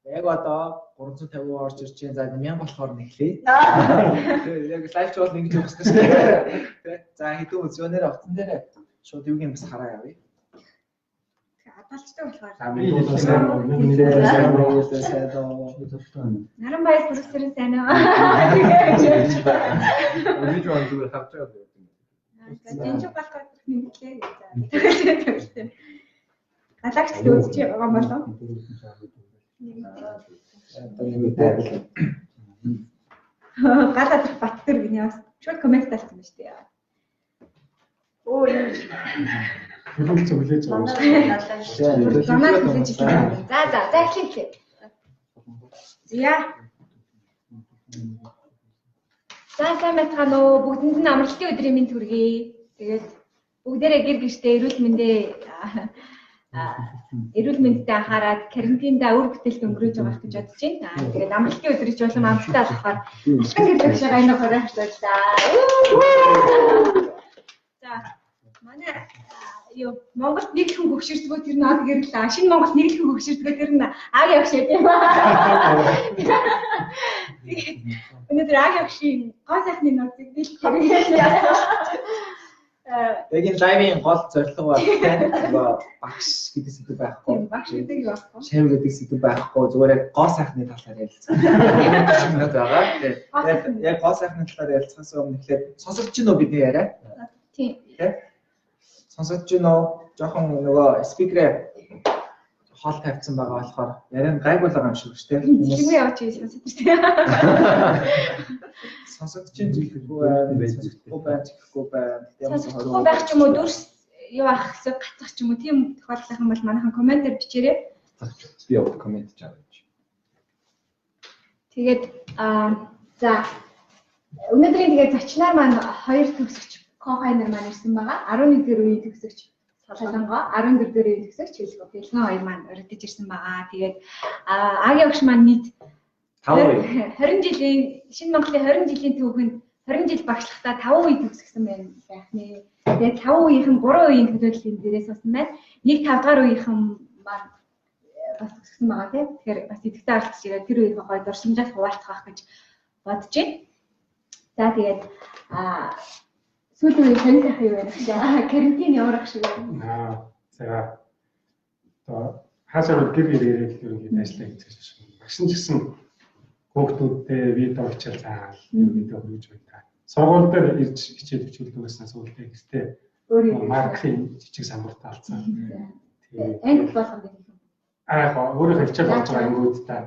Яг одоо 350 орж ирж байгаа. За 1000 болохоор нэглэе. Яг лайв ч бол ингэж явах гэсэн шүү дээ. За хэдэн үзүүнээр авсан дээр шууд юугийн бас хараа явъя. Адалчтай болохоор. Наран баяр бүрсэрэн сайн аа. Видео он зүгээр хавж байгаа. Жинжиг болохоор нэмлээ гэж. Гадагч л үзэж байгаа болов. Гадаад Баттэр гинэ бас шууд коммент талсан байна шүү дээ. Оо юм. Хөлөөлж хүлээж байгаа. Замаар хүлээж ирсэн. За эхлэе. Яа. Сайн байцгаана уу? Бүгдэнд нь амралтын өдрийн мэнд хүргэе. Тэгээд бүгдээрээ гэр гэртээ эрүүл мэндэд анхаарад карантиндаа үр бүтээлд өнгөрөөж байгаа гэж бодож байна. Тэгээд амралтын өдрөж болон амралтаа болохоор алтан гэрлэг шагаа энэ хороо хавчлаа. За манай Монголд нэг хүн хөгшөрдгөө тэр наад гэрлээ. Шинэ Монголд нэг хүн хөгшөрдгөө тэр нь ааг явшаа тийм ба. Өнөөдөр ааг явшийн гоо сайхны нотыг дийлэх хэрэглээ. Яг энэ лайвын гол зорилго бол нөгөө багш гэдэг сэдв байхгүй. Багш гэдэг юу байхгүй. Шав гэдэг сэдв байхгүй. Зүгээр яг гоо сайхны талаар ярилцсан. Шинэ байгаа. Яг гоо сайхны талаар ярилцахаас өмнө ихлээр сонсогдож байна уу бидний яриа? Тийм. Сонсогдож байна уу? Жохон нөгөө спикерээ хоол тавьсан байгаа болохоор яриан гайгүй байгаа юм шиг шүү дээ. Чимээ яваач сонсогдож байна. Сонсогдож хэлэхгүй байна. Сонсохгүй байх ч юм уу дүрс юу ах гэсэн гацах ч юм уу тийм тохиолдол юм бол манайхан комментээр бичээрэй. Би яг коммент чарж. Тэгээд за өнөөдрийн тэгээд зочноор маань хоёр төгсөгч Co-Finer маань ирсэн байгаа. 11 дэх үеийн төгсөгч Солонгоо, 14 дэх үеийн төгсөгч Бэлгэн хоёр маань өргөдөж ирсэн байгаа. Тэгээд Агийн багш маань нийт 20 жилийн Шинэ Монголын 20 жилийн түүхэнд 20 жил багшлахтаа 5 үе төгсгсөн байна байх нэ. Тэгээд 5 үеийнхэн 3 үеийн төлөвлөлийн дээрээс болсон байна. Нэг 5 дахь үеийнхэн маань бас төгсгсөн байгаа тийм. Тэгэхээр бас идэвхтэй оролцож ирээд тэр үеийнхээ гоё дурсамжаас хуваалцах байх гэж бодож байна. За тэгээд сүүлийн үеийн сонир сайхан юу байна гэж карантин явах шиг байна. За. Одоо хаасаар гэр ирээд ерөнхийдөө ажиллаа хийчихсэн шүү. Багш нь гэсэн хүүхдүүдтэй видео хичээл заавал видео хийж байна. Сургууль дээр ирж хичээл хичээлдэг байснаас үүдээ гэртээ маркетинг жижиг самбартаа алцсан. Тийм. Анги болгоно гэх юм. Яг өөрөө хичээл болж байгаа ангуудтай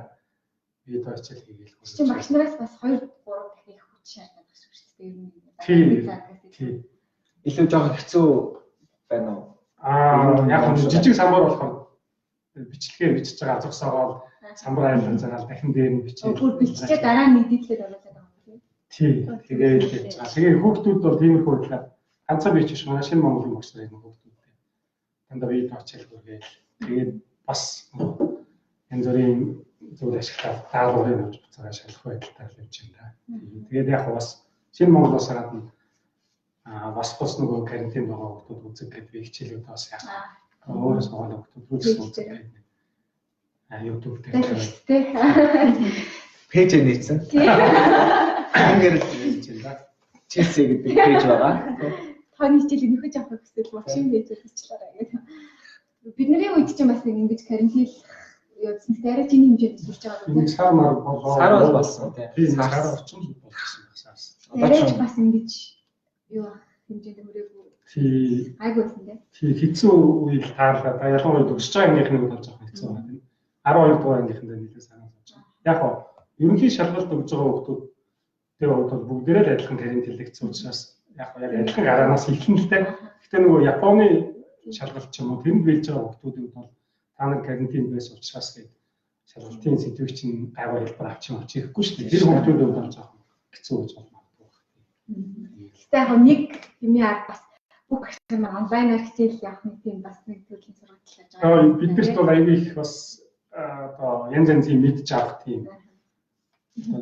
видео хичээл хийгээл. Чи багш нараас бас 2 3 дахин их хүч шаарддаг шүү дээ. Тийм. Илүү жоохон хэцүү байна уу? Яг жижиг самбар болохоор бичлэгээ бичиж байгаа зогсоогоо самбар айлан цагаал дахин дээр нь бичээ. Бүр биччихээ дараа нь нийтлээд оруулаад байгаа юм тийм. Тэгээ хүүхдүүд бол тиймэрхүү байдлаар ганцаа бичиж манай Шинэ Монголын багш нарын хүүхдүүдтэй дандаа видео хичээл хүргээл. Тэгээд бас энэ зүрийн зүйл ашиглаад даалгаврыг авч буцаага шалгах байдалтай л явж байна. Тэгээд яг бас Шинэ Монголоос гадна бас нөгөө карантин байгаа хүүхдүүд үзэг гэдэг би хичээлүүд бас яг өөрөөс байгаа хүүхдүүд үзэх гэдэг. YouTube дээр пэйж нээсэн. Ангэр хичээл ба. Chelsea гэдэг пэйж байгаа. Тооны хичээл нөхөж авах гэсэн багшийн пэйж хийчихлээ гэдэг. Бидний үед ч бас ингэж карантин явуулсан. Арай чиний хэмжээнд сурч байгаа юм. Сар мар болоо. Сар бол болсон тийм. Сар орчин болсон басаас. Арай ч бас ингэж юу хэмжээнд өрөөгөө. Тий. Айгуулсан тийм. Тий хэцүү үед таарлаа. Ялангуяа өсөж байгаа ангийнхны бол жоохон хэцүү байна тийм. 12 дугаар ангийнханд нэлээд санаа болж байгаа. Яг нь ерөнхий шалгалт өгж байгаа хүүхдүүдтэй бол бүгдээрээ л адилхан карантинлэгдсэн учраас яг адилхан гараанаас эхлэн л дээ. Гэхдээ нөгөө Японы шалгалт ч юм уу тэнд бэлж байгаа хүүхдүүд бол та нар карантин байсан учраас гээд шалгалтын сэдвийг чинь гайвар хэлбэр авчих хэрэггүй шүү дээ. Тэр хүүхдүүд бол жоохон хэцүү гэж магадгүй байна. Гэхдээ яг нэг юмний арга бас бүх хэсэг онлайнаар хичээл явах нэг тийм бас нэг төрлийн сургалт хийж байгаа. Биднэрт бол аягүй их бас одоо янз янзын мэдж авах тийм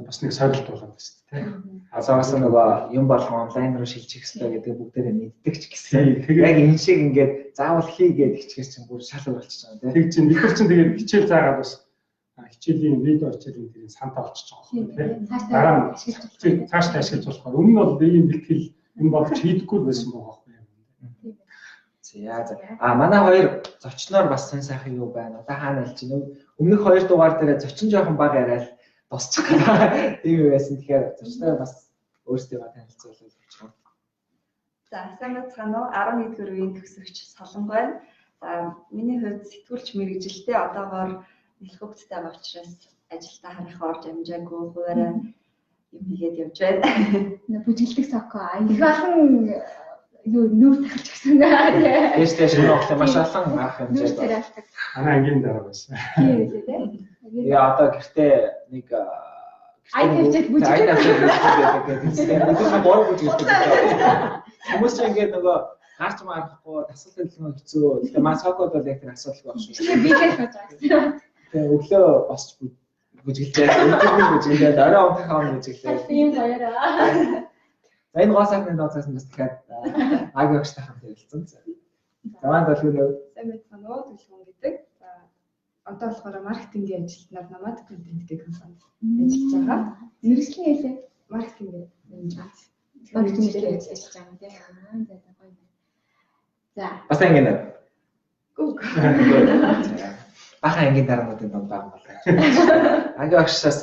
бас нэг сорилт болоод байна шүү дээ. Азаас нөгөө юм болгон онлайн руу шилжих хэрэгтэй гэдэг бүгдээрээ мэддэг ч гэсэн. Яг энэ шиг ингээд заавал хийгээд хичгээс чинь бүр шал болчихж байгаа тийм. Тэг чинь бид нар чинь тэгээд хичээл заагаад бас хичээлийн видео хичээлийн тэрийг сантаа болчихж байгаа юм тийм. Дараа нь цаашдаа ашиглаж болохоор өмнө нь бол ийм бэлтгэл энэ болж хийдэггүй байсан байгаа байхгүй юу. За. Манай хоёр зочноор бас сонь сайхан юу байна. Одоо хаана ялч чинь өмнөх 2 дугаар дээр зочин жоохон бага яриад дуусчих гэнэ. Тийм юу байсан. Тэгэхээр зочноор бас өөрсдөө танилцуулах гэж байна. За, сайн байцгаана уу? 11-р үеийн төгсөгч Солонго байна. За, миний хувьд сэтгүүлч мэргэжилтэй одоогоор нэлээд хөвгттэй байгаа учраас ажилдаа харахаа орж амжаагүй хуваараа юм хийгээд явж байна. бүжиглдэг соко их олон юу нүүр тахалж гисэн наа. Тэстэйш нөхөд маш олон арга хэмжээ байна. Манай ангийн дараа байсан. Тийм. Яа одоо гэртээ нэг айдавчд бүжиглдэг гэдэг гоо бүжиглдэг. Хүмүүс ч ингээд нөгөө гарч марахгүй дасгал төлөвлөгөө хэцүү. Тэгээ маа сокод бол яг тэр асуудал байх шүү. Тэгээ би хэлж байгаа. Тэгээ өглөө босч бүжиглээ. Өглөө бүжиглээ. Орой унтахаа бүжиглээ. Тийм баяраа. За энэ гоо сайхны нууцаас нь бас дахиад агиогчтай хамт ярилцсан. За маань бол юу Сайн байцгаана уу? Төлөвлөгөө гэдэг. За, одоо болохоор маркетингийн ажилтнаар намайг контент гэх компанид ажиллаж байгаа. Мэргэжлийн хэлээ. Маркетингийн менежмент. Маркетингээр ажиллаж байгаа тийм. За гоё байна. За. бас ангийн нэр. Гүг. Бахан ангийн дараагуудын донд байгаа болоо. Агиогчсаас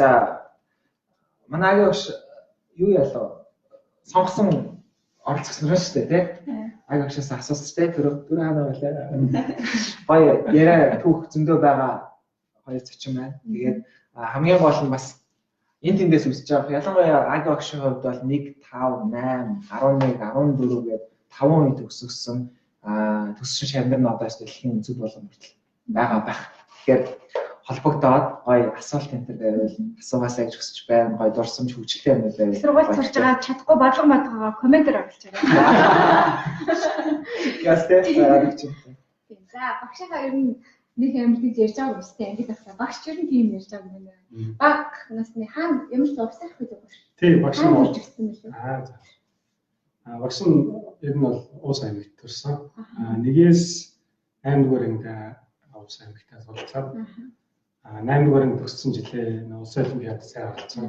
манай агиогч юу ялаа? Сонгосон оролцсон шүү дээ тий. Агиогчсаас асуусан тий. Тэр хаана байлаа? Гоё яриа түүх зөндөө байгаа хоёр зочин байна. Тэгээд хамгийн гол нь бас энэ тэндээс үсэж байгаа. Ялангуяа агиогчийн хувьд бол 1 5 8 11 14 гээд 5 үе төгсгсөн төссөн шагнар нь одоо дэлхийн өнцөг болгон хүртэл байгаа байх. Тэгэхээр холбогдоод гоё асуулт энэ төр байвал асуугаасаа гэж хүсэж байна. Гоё дурсамж хөгжлтэй юм байвал. Сургууль сурж байгаа чадахгүй бодлого матгаа комментээр оруулж байгаа. Ястэй гараад чинь. За багшаа ер нь нэг амьдыг ярьж байгаа юм тест ангид авсан. Багш ер нь тийм ярьж байгаа юм байна. Баг насны хаана ямар ч уусах гэдэг байна. Тийм багш нь болж ирсэн мэлээ. за. Багш нь ер нь бол уус аймагт төрсэн. Нэгээс 8 дугаар ангид уус аймагтаа суралцаад 8 дугаар ангид төгссөн жилээ улсын олимпиад сайн оролцсон.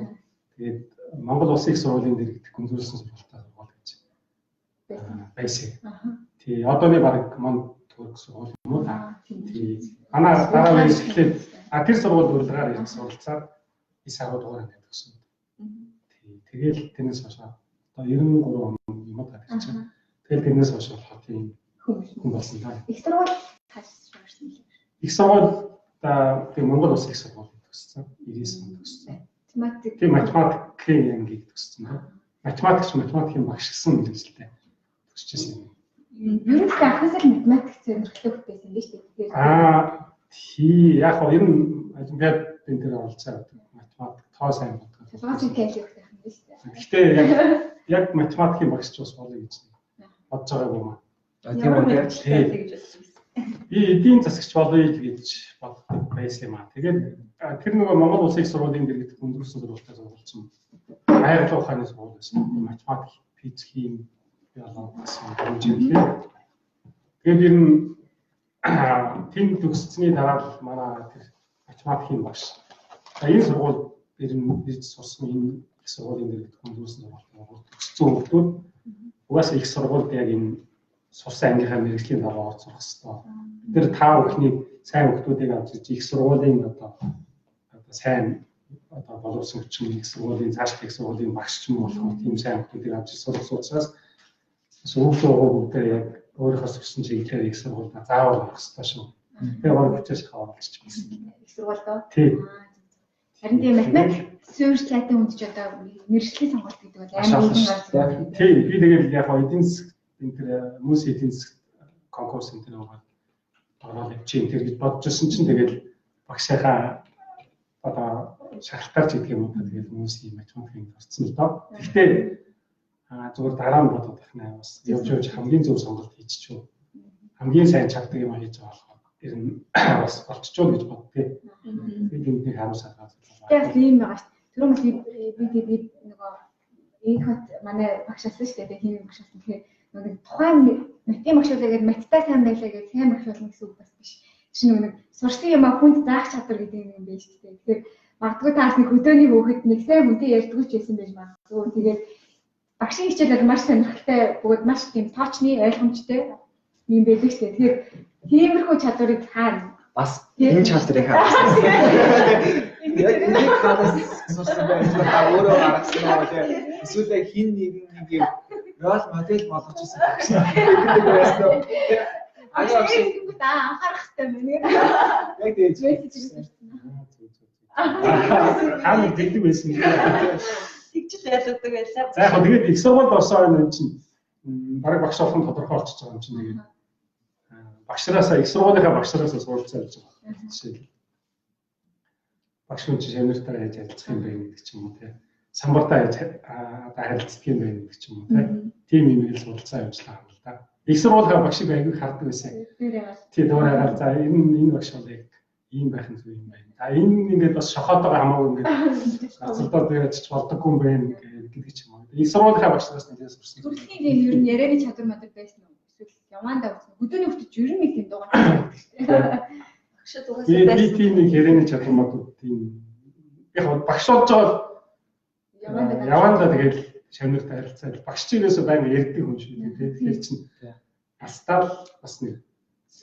Тэгээд Монгол Улсын их сургуулийн дэргэдэх гүнзгийсэн сургалтаа сургууль гэж байсан. Тий одооний баг манд төгсөх сургууль юм уу та. Тий манай дараа үеэс эхлээд тэр сургууль урилгаар ирэх суралцаад 9 дугаар ангид төгссөн. Тий тэгэл тэрнээс хойш одоо 93 он юм уу гэдэг чинь. Тэгэл тэрнээс хойш болохоор тийм хүн болсон та. Их сургууль таашсан юм. Их сургууль тийм Монгол Улсын их сургууль төгссөн. 99 онд төгссөн. Тийм математикийн ангийг төгссөн. Математикийн багш гэсэн мэргэжилтэй төгсчихсэн юм. Ер нь анхаас л математик сонирхолтой байсан юм шүү дээ. Тий яг хоо ер нь олимпиад энэ төр оролцоод математик тоо сайн боддог. Философи хэлэх байх юм биш үү? Гэхдээ яг математикийн багш ч бас болоё гэж бодож байгаагүй юм. Тийм үү гэж бодсон. Би эдийн засагч болоё гэж боддог байсан юм аа. Тэгээд тэр нөгөө Монгол Улсын их сургуулийн дэргэдэх гүнзгийсэн сургуультаа суралцсан. Хайрлах ухааны сургууль байсан. Математик, физик, хими, биологи гэсэн хэмжээний. Тэгээд ер нь тийм төгссөний дараа л манай тэр математикийн багш. Энэ сургууль ер нь бид сурсан энэ их сургуулийн дэргэдэх гүнзгийсэн сургуультаа төгссөн хүмүүс угаасаа их сургуульд яг энэ сурсан ангийнхаа мэргэжлийн дагуу орж сурах хэрэгтэй. Бид нэр та бүхний сайн хүмүүсийг авч ирж их сургуулийн одоо сайн одоо боловсон хүчин их сургуулийн цаашдын их сургуулийн багш ч юм уу болох тийм сайн хүмүүсийг авч ирж сурах учраас сүүлийн бүгдээ яг өөрийнхөө сурсан чиглэлээр их сургуульд заавал орох хэрэгтэй шүү. Тэгээ гол хүчээс хаваалж байна. Их сургуульд. Тийм. Харин тийм математик суурьчлаатай хүнд ч одоо мэргэжлийн сонголт гэдэг бол амар үгүй гарсан. Тийм. Би тэгэл яг эдийн засаг энэ тэр хүмүүсийн эдийн засаг конкурс энэ нэг ороод явчих энэ гэж бодож ирсэн чинь тэгэл багшийнхаа одоо шалтгаалж идэх юм уу тэгэл хүмүүсийн математикийг тусцсан л доо. Гэхдээ зүгээр дараа нь бодоод их наа бас явж хамгийн зөв сонголт хийчихв. Хамгийн сайн чаддаг юм хийж байгаа болохоор ер нь бас болчихжоо гэж боддгийг. Би тэндний харамсаад байна. Яг тийм байгаа шүү. Түрүүн би нөгөө инхот манай багшаасан шүү дээ. Химийн багшаасан. Тэгэхээр нэг тухайн математик багшуулаа гэдэг маттай сайн байлаа гэж сайн багшуулна гэсэн үг бас биш. чинь нэг сурсан юм хүнд заах чадвар гэдэг юм байна шүү дээ. Тэгэхээр магадгүй таас нэг хөдөөний хүүхэд нэг сайн хүнтэй ярьдгүй ч байсан байж магадгүй. Тэгээд багшийн хичээлээр маш сонирхолтой бөгөөд маш тийм тоочны ойлгомжтой юм байдаг шүү дээ. Тэгэхээр тиймэрхүү чадварыг хаана бас энэ чадрыг хаасан. Яг энэ хадас сурсан байж та өөрөө гаргасан уу тийм эсвэл хин нэг юм рол модель болгож ирсэн багш гэдэг байсан уу? Аяа анхаарах хэрэгтэй байна. Яг тэгж хаана тэгдэг байсан юм. Тэгжл ялгадаг байлаа. За яг тэгээд их сургуульд орсон юм чинь бараг багш болох нь тодорхой болчихж байгаа юм чинь тэгээд багшраасаа их сургуулийнхаа багшраасаа суралцсан гэж байгаа. Жишээл багш хүн чинь шавнартаа яаж харилцах юм бэ гэдэг ч юм уу тийм. Самбартаа яаж харилцдаг юм бэ гэдэг ч юм уу тийм. Тим юм ил суралцсан явуулсан юм л да. Их сургуулийн багшиг аягүй хардаг байсан. Тийм дуурайгаар за энэ багш бол яг ийм байх нь зүг юм байна. За энэ ингээд бас шохоотойгоо хамаагүй ингээд гацалтаа дээрч болдоггүй юм байна гэдэг ч юм уу. Их сургуулийн багшраас нэлээд сурсан. Зүрхний юм ер нь ярианы чадвар мадаг байсан уу? Эсвэл явандаа үзсэн. Хөдөөний хүртэл ер нь нэг тийм дугаар байдаг шүү дээ. Багшд угаасаа байсан. Би тийм нэг ярианы чадвар мадаг тийм яг багш болж байгаа явандаа тэгээд шавнартай харилцаад багш чирээсээ байнга ярьдаг хүн шүү дээ. Тэгэхээр чинь астаал бас нэг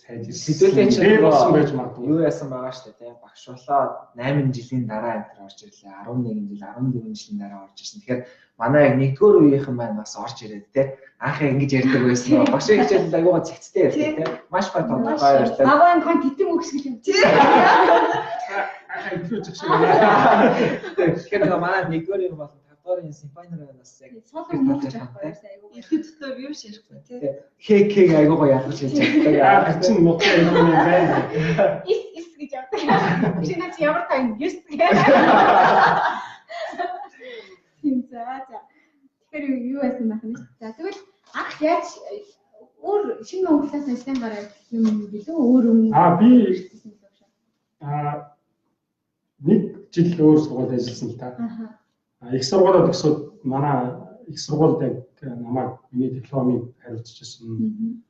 хэдүүлээ чинь болсон байж магадгүй. Юу яасан байгаа шүү дээ тийм багш болоод 8 жилийн дараа энэ орж ирлээ. 11 жил 14 жилийн дараа орж ирсэн. Тэгэхээр манай яг нэгдүгээр үеийнхэн маань бас орж ирээд тийм анх ингэж ярьдаг байсан нь багшийн хичээлд аягаа цэгцтэй ярьдаг тийм маш гой тодорхой ярьдаг. Багаан хон титэм өгсгөл юм. Ахаа идэвхтэй шиг байна. Тэгэхээр манай нэгдүгээр юм бол тавдугаар симфонинаас яг солон мууч авахгүй байсан айгуу. Илүү дотор юу ширэхгүй Хэг тий. хэг аягаа гоё ялгаж хэлж чаддаг. Аа чинь нутгийн юм байна. Ис гэж явдаг. Шинэ чи ямар тань юс гэх. Тийм за. Тэгэхээр юу байсан байх нь. За тэгвэл анх яаж өөр шинэ Монголоос нэстэн гараад юм билүү өөр юм. Би нэг жил өөр сургуульд ажилласан л та. Их сургуулиуд өсөд манай их сургуульд яг намайг миний дипломыг хариуцчихсан.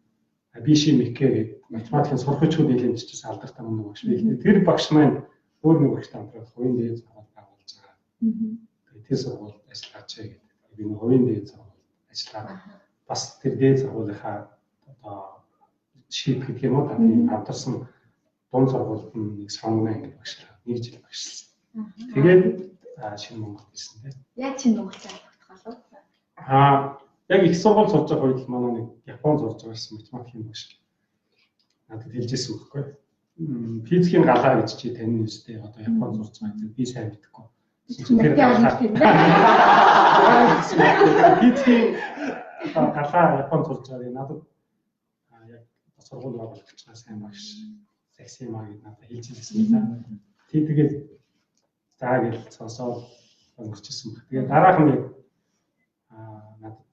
Биши Микэ гэдэг математикийн сургагчдын нэлээдчээс алдартай мундаг багш байлээ. Тэр багш маань өөр нэг багштай хамтраад хувийн дээд сургууль байгуулж байгаа. Тэгээд тэр сургуульд ажиллаж гэдэг. Би нэг хувийн дээд сургуульд ажиллаад бас тэр дээд сургуулийнхаа одоо шийд гэдэг юм уу та тийм хамтарсан дунд сургуульд нэг сонгоно ингэ багшлаа. Нэг жил багшлсан. Тэгээд шинэ Монгол ирсэн тийм. Яг шинэ Монгол цаалагдах болов. Яг их сургууль сурж байгаа үед манай нэг Японд сурж байгаасэн математикийн багш надад хэлжсэн үгхгүй. Физикийн галаа гэж чи тань нэстэй одоо Японд сурж байгаа. Би сайн мэдэхгүй. Тэр физикийн галаа Японд сурж байгаа надад яг сургууль байгуулагчнаа сайн багш Саксимаа гэдэг надад хэлжсэн юм. Тэгээд заа гэж сонсоод өнгөрчихсөн баг. Тэгээд дараах нь надад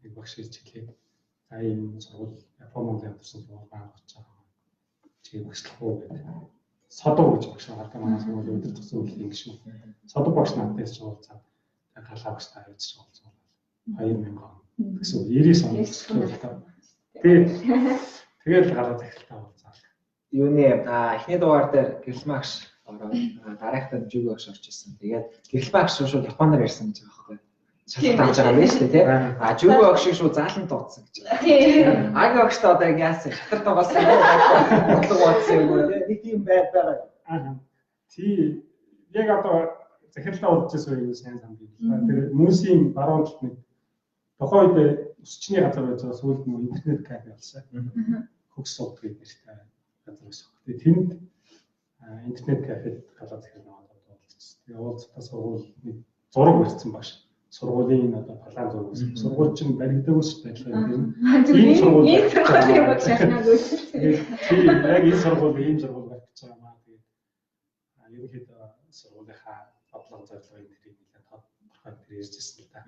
нэг багш ирж хэлээ. За ийм сургууль Япон Монголын хамтарсан сургууль байгуулж байгаа. Чи багшлах уу гэдэг. Содуу гэж багш байгаа. Манай сургуулийн өдөр тутмын үйлдвэрлэлийн гишүүн. Содуу багш надад уулзаад галаа багштай харьцаж уулзсан. 2000 он гэсэн 90 он сургуультай. Тэгээд галаа захиралтай уулзаад. Юуны эхний дугаар дээр гэлмагш ороод дараагтаа жүг багш орж ирсэн. Тэгээд гэлмагш шууд Японоор ярьсан гэж байгаа байхгүй. Шалтгаан авч байгаа юм шүү дээ тий. Жүг багшийг шууд заалан дуудсан гэж. Тийм. Аги багштай одоо яасан шатар тоглосон бодлого бодсон юм уу тий. Нэг тийм байгаа. Тий. Яг одоо захиралтай уулзсан үеийн сайн санд юм. Тэр мөсийн баруун талд нэг тухайн үед өсчний газар байж байгаа сүүлд нь интернет кафе болсон. Хөгс суудаг гэдэг нэртэй газар байсан. Тэгээд тэнд интернет кафед галаа захирал наваад уулзсан. Тэгээд уулзтаа сургууль нэг зураг барьсан багш. Сургуулийн одоо план зураг байсан. Сургууль чинь баригдаагүйс байлаа юм. Энэ сургууль юм бол шахнаа үүссэн. Тэгээд яг энэ сургууль ийм сургууль байх гэж байгаа маа. Тэгээд ерөнхийдөө сургуулийнхаа бодлого зорилгыг тэрийг нэлээд тодорхой тэр ярьжсэн л да.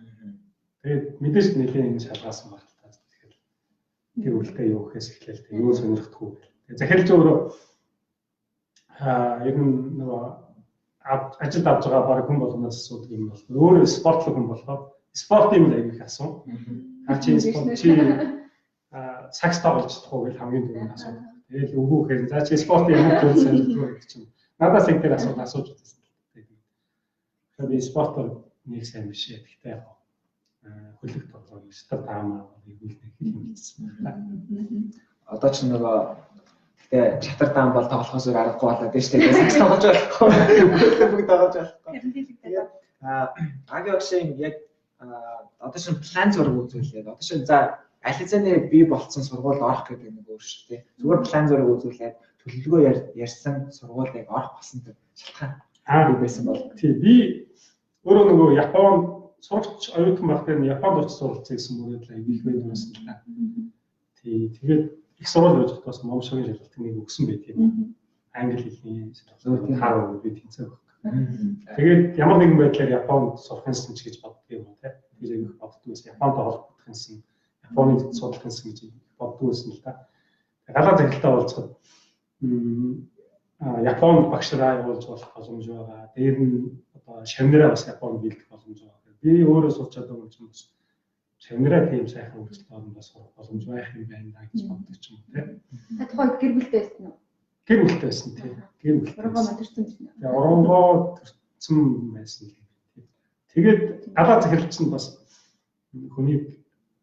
Тэгээд мэдээж нэлээд энэ шалгаасан баг л та. Тэгэхээр тэр үлдээ юу гэхээс эхлээл тэг юу сонирхдаггүй. Тэгээд захирлч өөрөө ер нь нөгөө ажилд авч байгаа баг хүн болгоноос асуудаг юм бол өөрөө спортлог хүн болохоор спорт юм л аяг их асуу. Чи спорт чи сакс тоглож чадахгүй гэж хамгийн түрүүнд асуудаг. Тэгэл өгөөхөр за чи спорт ямар төвд сонирхдаг гэх чинь надаас их тэр асууж үзсэн. Тэгэхээр би спортоор нэг сайн биш ээ. Гэхдээ яг хөлөг тоглоом стат таамаа игүүлнэ гэх юм хэлсэн. Одоо ч нөгөө гэхдээ чатар даан бол тоглохоос өөр аргагүй болоод тийм шүү дээ. Сакс тоглож болохгүй. Бүгд тоглож болохгүй. Агийн багшийн яг одоо шин план зураг үзүүлээд одоо шин за аль хэзээ бий болцсон сургуульд орох гэдэг нэг өөр шүү дээ. Зүгээр план зураг үзүүлээд төлөвлөгөө ярьсан сургуульд яг орох болсон тэр шалтгаан байсан бол. Тий би өөрөө нөгөө Японд сурагч оюутан байхдаа Японд очиж суралцсан гэсэн мөрөд л аягүй их байсан л та. Тий тэгээд их сурвалж байж бас момшгийн шалгалтыг нэг өгсөн байт юм. Англи хэлний зөвхөн хаа би тэнцээ баг. Тэгээд ямар нэгэн байдлаар Японд сурах юмсан ч гэж боддог юм тий. Тэгээд их боддог байсан. Японд олох юмсан, Японы судлах юмсан гэж боддог байсан л та. Галаа захиралтай уулзахад Японд багшраа явуулж болох боломж байгаа. Дээр нь одоо шавнараа бас Японд бэлдэх боломж байгаа. Би өөрөө сурч чадсан юм чинь шавнараа тийм сайхан үйлчлэлээр бас сурах боломж байх юм байна гэж боддог ч юм уу тий. Тухайн гэр бүлтэй байсан уу? Гэр бүлтэй байсан тий. Гэр бүлтэй. Оронгоо модэрсэн юм. Тэгээ оронгоо төрсөн байсан л. Тэгээд галаа захиралч нь бас хүнийг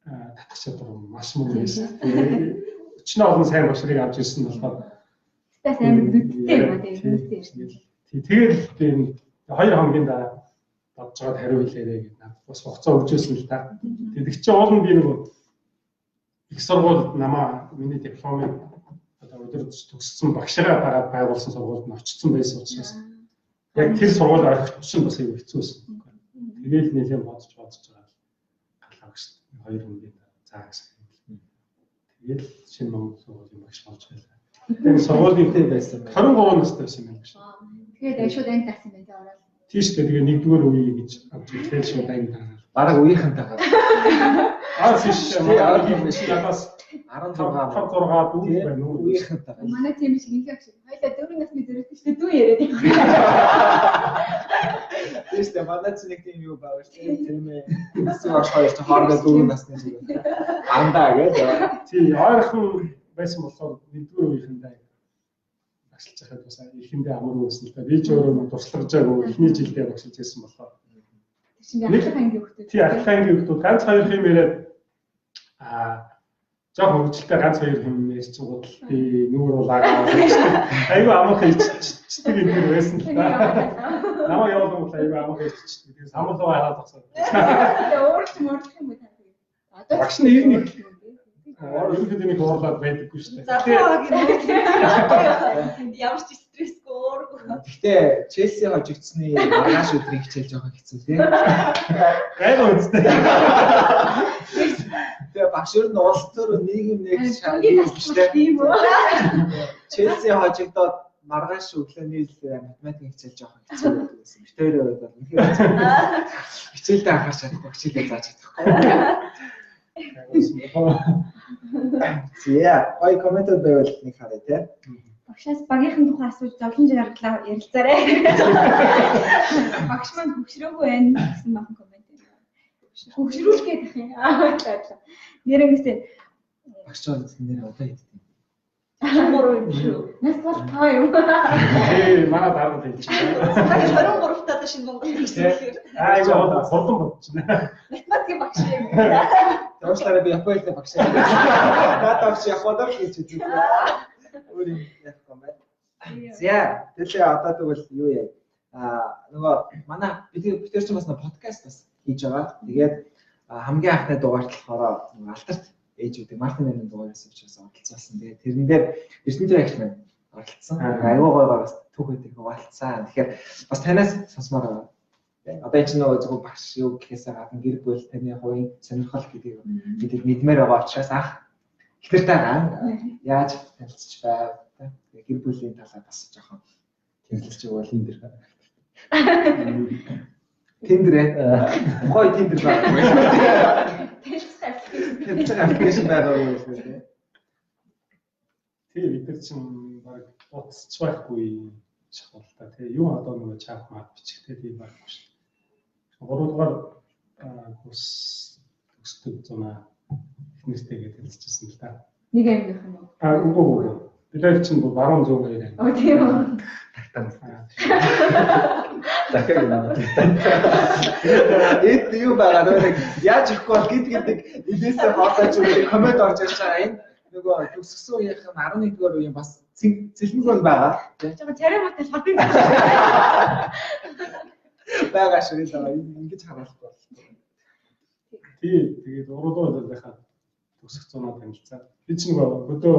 татах чадвар маш муу байсан. Өчнө олон сайн багшрыг авч ирсэн болохоор Тэс амар нүдтэй юм аа тийм шүү дээ. Тэгэл тийм 2 хоногийн дараа бодож байгаа хариу хэлээрэй гэдэг надад бас хугацаа өгчээсэн л та. Тэгэх чинь уул нь би нөгөө их сургууль намаа миний дипломыг одоо өдөр төгссөн багшраа дагаад байгуулсан сургуульд нь очсон байсан учраас яг тэр сургууль орхичин бас аягүй хэцүү байсан. Тэгээл нэлээд бодож байгаа галаа гэж 2 хоногийн дараа заа гэсэн. Тэгэл шинэ ном сургуулийн багш болж байлаа. Тэр сургуулийнтэй байсан. 23 настай байсан юм шиг. Тэгээд шууд анги тагсан байх ороод. Тийм шүү дээ. Тэгээ нэгдүгээр үе гэж авч ирэхэд шууд анги таагаад. Бараг үеийнхэн тагаад. Тийш юм биш. Ягаас 16 дүүр байна уу? үеийнхэн тагаад. Манай тийм шиг инх шиг. Хоёлаа 4 насны зэрэгтэй шүү дээ дүү яриад юм. Тийм шүү дээ. Манай ч нэг тийм юу байгаа шүү дээ. Тийм ээ. Эсвэл аж хоёр ч хоорондоо 4 насны шиг. Андаа гэдэг. Тийм ойрхон байсан болохоор нэгдүгээр үеийнхэндээ багшилж байхад бас ихэндээ амар байсан л да. Би ч өөрөө туршлагаж байгаагүй эхний жилдээ багшилж байсан болохоор. Шинэ ахлах ангийн хүүхдүүд. Тийм ахлах ангийн хүүхдүүд ганц 2 хэм яриад жоох хөвгөлтэй ганц 2 хэмээс ч гудал би нүүр улаагаа айгүй амарх хийчихдэг юм байсан л да. Намаа явуулсан бол айгүй амарх хийчихдэг. Тэгээд самуулгаа хараад багсаа. Өөр ч мөрлөх юм байна. Одоо Багш нь ирнэ. Ерөнхийдөө нэг уурлаад байдаггүй шүү дээ. Ямар ч стрессгүй өөргөө. Гэхдээ Челси хожигдсны маргааш өдрийг хичээлж байгаа хэцүү тийм. Гайгүй үстэй. Тэгээ багш ер нь улс төр нийгэм нэг шалгал тийм үү? Челси хожигдоод маргааш өглөөний математик хичээлж байгаа хэцүү байсан. Битээр үед бол хичээлдээ анхаарч чадахгүй хичээлээ зааж чадахгүй. Зя, ой комментод байвал нэг харъя те. Багшаас багийнхан тухай асууж зовлон жаргалаа ярилцаарай. Багш маань хөвшрөөгүй байна гэсэн бахан коммент. Хөвшрүүл гэдэг юм. Нэрнгэсээ Багш бол нэр одоо хийдэг. 23 юм шүү. нас бол таа юм. Манай дарга хэлж Багш 23 таа шинэ Монгол хэлсэн. айгүй хурдан бодчихно. Математикийн багш юм. Уучлаарай би Японд багш. Надад багш Японд хийж үзье. Өөр юм яах юм бэ? За, тэгэхээр одоо тэгвэл юу яа? Нөгөө манай бид тэр чинь бас подкаст бас хийж байгаа. Тэгээд хамгийн анхны дугаарт болохоор алдарт ээжүүдийг Мартин Нэмийн дугаараас учраас оролцсон. Тэгээд тэрэн дээр Эрдэнэтийн агч маань оролцсон. Аюу гойгоор бас түүхүүдийг хуваалцсан. Тэгэхээр бас танаас сонсомоор байна. Одоо энэ чинь нөгөө зөвхөн багш юу гэхээсээ гадна гэр бүл таны хувийн сонирхол гэдгийг бидийг мэдмээр байгаа учраас ах ихэр тагаа яаж танилцж байв те гэр бүлийн талаар бас жоохон хэрэглэж өгвөл энэ дэр. Тиндэр гой тиндэр байгаа. Тэнцэг аппликейшн байгаа юм шиг те. Тийм бид нар чинь баг утасч байхгүй шахал та тий юу одоо нөгөө чат мат бичгтэй тийм байх шүү. 3 дугаар курс төгсдөг зуна эхнэртэйгээ танилцчихсан л та. Нэг ангийнхан уу? Үгүй. бид хоёр чинь баруун зүүн хоёр юм. Оо тийм үү. Дахиад наа. Эд юу байгаа нөө яаж ихгүй бол гэдэг эдээсээ хоолойч үгүй коммент орж ирж байгаа энэ нөгөө төгсгсөн үеийнхэн 11-р үеийн бас цэлмэг байгаа. Жоо царайгаатай шатыг байгаа шиг л байгаа. Ингэж харуулахгүй бол. Тэгээд уралдаа байхад төгсөх зунаа танилцаа. Би ч нөгөө хөдөө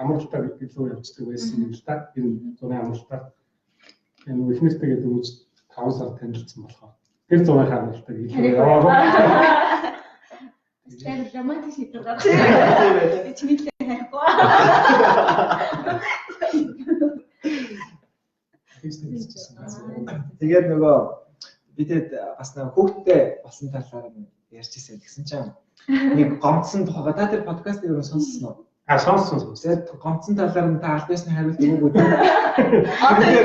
амралтаа гэлөө явцдаг байсан юм л та. Энэ зуны амралтаа. Энэ ихнэртэйгээ дөнгөж 5 сар танилцсан болохоор тэр зуны амралтаа гэлөө яваа. Тэр романтик шийдэл гаргасан. Чинийхээ хайхгүй. Тэгээд нөгөө бидэд бас нэг хүүхдтэй болсон талаар ярьж ирсэн гэсэн чинь нэг гомдсон тухайга та тэр подкастыг өөрөө сонссон уу? Сонссон. Тэгээд гомдсон талаар нь та аль байсан хариулт өгөөгүй дээ.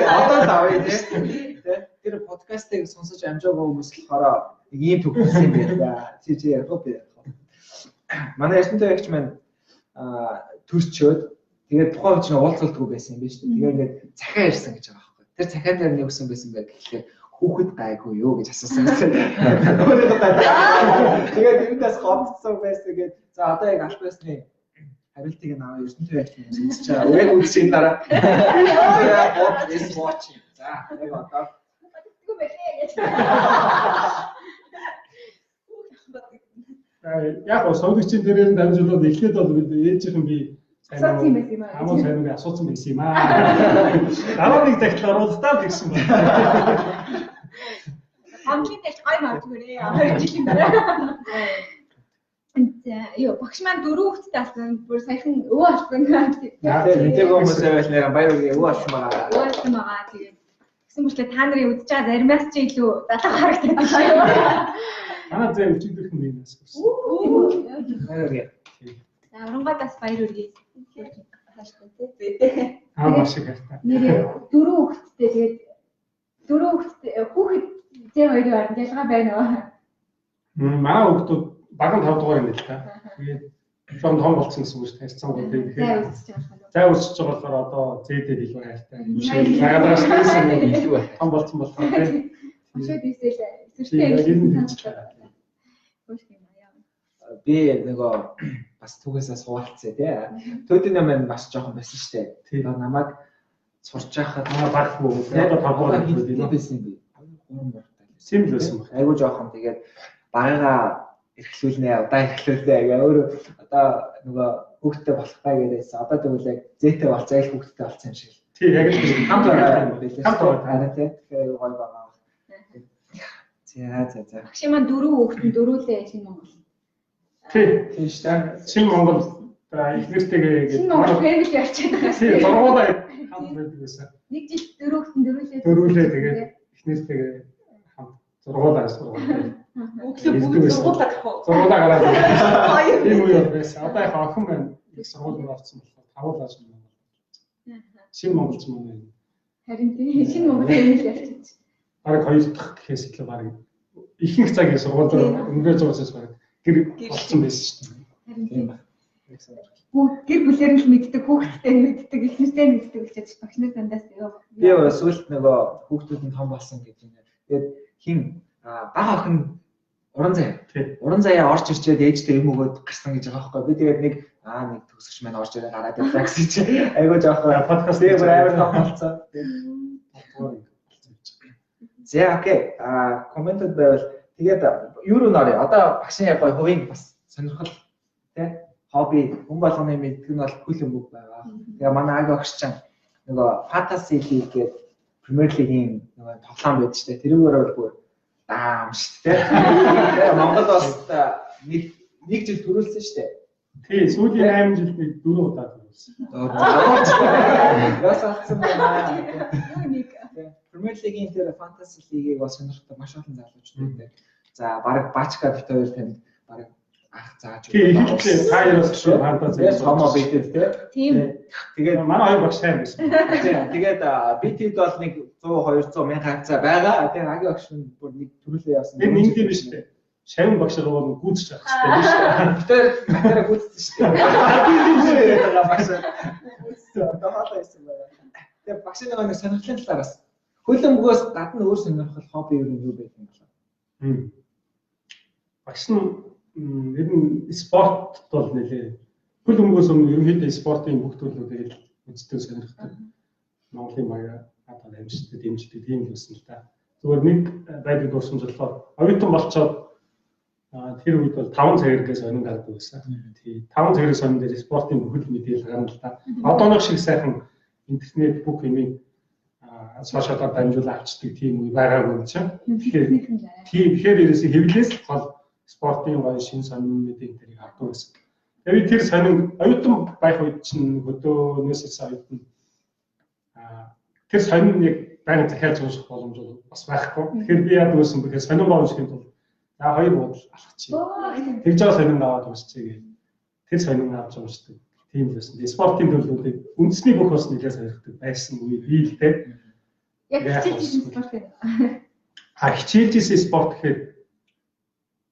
Одоо л авъя тий. Тэр подкастыг сонсож амжаагүй хүмүүс болохоор нэг ийм төгссөн юм байна. Чи ярихгүй би. Манай эрдэнэтэй ягч маань төрчөөд тэгээд тухайн үед чинь уулзалтгүй байсан юм биш үү? Тэгээд ингээд цахиа ирсэн гэж байгаа байхгүй. Тэр цахиан дээр нь юусэн байсан бэ гэхлээр хүүхэд гайгүй юу гэж асуусан. Тэгээд тэрнээс гомдсон байсан гээд за одоо яг аль байсны хариултыг нь аваа эрдэнэтэй ягч маань сонсож байгаа. Яг үдшийн дараа. Яа бод is watching. За яг одоо Тэгвэл бэлээ гэж. Яг гоо сувдагчийн дээрээ дамжуулаад эхлээд бол бид ээжийнхэн би Асуусан байсан юм аа. Хамаа сайн үг асуусан байсан юм аа. Дараа нэг дахь оруулалтаа гэсэн байна. Хамгийн их гой магадгүй 2 жилийн дараа. Юу багш маань 4 хүүхэдтэй алсан. Бүр саяхан өвөө алсан. тэгээд хүмүүс байвал нэр баяр үгүй өвөө алсан байгаа. Өвөө алсан байгаа. Тэгээд гэсэн мөрчлөө та нарын үдчихэж байгаа заримаас ч илүү далаа харагддаг байна. Манай зэ өчигдөрх нь юм асуусан. Баяр үгүй. За урангуудаас баяр үргээ. Хааштай тий. Маш их хайртай. Нэр 4 хүүхэдтэй тэгээд 4 хүүхэдтэй хүүхэд зэ хоёрын хооронд ялгаа байна уу? Манай хүүхдүүд баган 5 дугаар юм л та. Тэгээд жоохон том болсон гэсэн үг шүү дээ. Хайрцангууд тэгээд зай өсөж байгаа болохоор одоо зээдээ илүү хайртай. Наgadаас байсан юм илүү том болсон болохоор тийм. Өшөөд ийсэл эсвэртэй Би нөгөө бас түгээсээ суулцээ тий. Төдийн намайг бас жоохон байсан шүү дээ. Тэгээд намайг сурч байхад баг хүү. Одоо 5 дугаар энэ байсан би. 3 мөртэй. Симл байсан баг. Айгуу жоохон тэгээд багаа эрхлүүлнэ, удаа эрхлүүлээ гээ. Өөрөө одоо нөгөө хүүхдтэй болох гай гэдээс одоо тэгвэл яг зээтэй бол зайл хүүхдтэй болсон юм шиг. Тий, яг л хамт байгаа юм билээ. Хамт байгаа тий. Тэгэхээр гой байгаа. За. Багш маань 4 хүүхэд 4-лээ шинэ Монгол. Тий шүү дээ. Шинэ Монгол ихнэртэйгээ Шинэ Монгол фэмили явчихад байгаа. Тий, зургуулаа хамт байдаг байсан. Нэг жил 4 хүүхэд 4-лээ. Дөрвөлээ тэгээд ихнэртэйгээ хамт зургуулаа сургуулаа. Өглөө бүгд сургуулаа гэх үү? Зургуулаа гараад. Тийм үе байсан. Одоо яг охин маань их сургууль орсон болохоор тавуулаа шинэ Монгол. Шинэ Монголч маань. Харин тийм шинэ Монгол фэмили явчихад. Бараг 2 дахь гэхээс илүү бараг ихэнх цагийн сургуулиуд өнгөрөө зуусаас бараг гэр болсон байсан шүү дээ. Харин тийм. Гэр бүлээр нь л мэддэг, хүүхдтэй мэддэг, эхнэртэй мэддэг гэж багш нар дандаас юу. Би сүүлд нөгөө хүүхдүүд нь том болсон гэж юм. Тэгээд хин бага охин уран заяа орж ирчээд ээжтэй юм өгөөд гарсан гэж байгаа байхгүй. Би тэгээд нэг төгсөгч маань орж ирээ гараад ирлаа гэсэн чинь айгуу жоохон подкаст дээр амар том болсон. За окей. Комментод байвал тэгээд юу руу нөрөө. Одоо багшийн яг хувийн бас сонирхол тий хобби хүн болгоны мэддэг нь бол хөл өмг байгаа. Тэгээ манай аг багш чинь нөгөө Fantasy League гэдэг Premier League-ийн нөгөө тоглоом байдаг шүү дээ. Тэрүүгээр бол бүр даам шүү дээ. Тэгээ Монгол бас нэг жил төрүүлсэн шүү дээ. Тий, сүүлийн 8 жилд нэг 4 удаа төрүүлсэн. Яс алдсан байна. Premier League-ийн тэр Fantasy League-ийг бас сонирхдаг маш олон залуучууд байдаг. За баг Бачка бит хоёр танд баг ах зааж өгөх. Тий, ихтэй таяраас шүү Fantasy. Яс хомоо битэд тийм. Тэгээд манай хоёр багш сайн байсан. Тэгээд битэд бол нэг 100 200 мянган хавцаа байгаа. Тэгээд агийн багш нь бүр нэг төрүүлээ явсан. Тэр нэг тийм биш үү? шавин багшаа бол гүйцэж авах хэрэгтэй биш үү? Тэр батараа гүйцсэн шүү дээ. Тэр багш. Одоо хаалаа байсан байна. Тэгээ багшийн нэг сонирхлын талаараас хөлбөмбөгөөс гадна өөр сонирхол хобби юу байдаг юм бэ? Багш нь ер нь спорт бол нэлээ хөлбөмбөгөөс өмнө ерөнхийдөө спортын бүх төлөвлөлтийг үздэг сонирхдаг. Монголын баяр одоо амжилттай дэмждэг тийм л байсан л да. Зүгээр нэг байдаг дурсамж болохоор оюутан болцоод тэр үед бол 5 цагаас сонин гардаг байсан. Тийм 5 цагаас сонин дээр спортын бүхэл мэдээлэл гарна л да. Одооных шиг сайхан интернет бүх юмыг сошиалаар дамжуулан авчдаг тийм үе байгаагүй юм чинь. Тэгэхээр ерөөсөө хэвлээс гол спортын гоё шин сонин мэдээлэл тэрийг авдаг байсан. Тэгээд тэр сонин оюутан байх үед чинь хөдөөнөөс оюутан тэр сонин нэг байнга захиалж унших боломж бас байхгүй. Тэгэхээр би яадаг байсан бэхээр сонин уншихын тулд за 2 буудал алах чи. Тэгж жаа сонин аваад уншчихъя гэх. Тэр сонин авч уншдаг. Тийм л байсан. Спортын төлөвлөлтийг үндэсний бүх бас нэлээд сонирхдаг байсан үе бий л дээ. Яг хичээлжсэн спорт гэдэг. Хичээлжсэн спорт гэхээр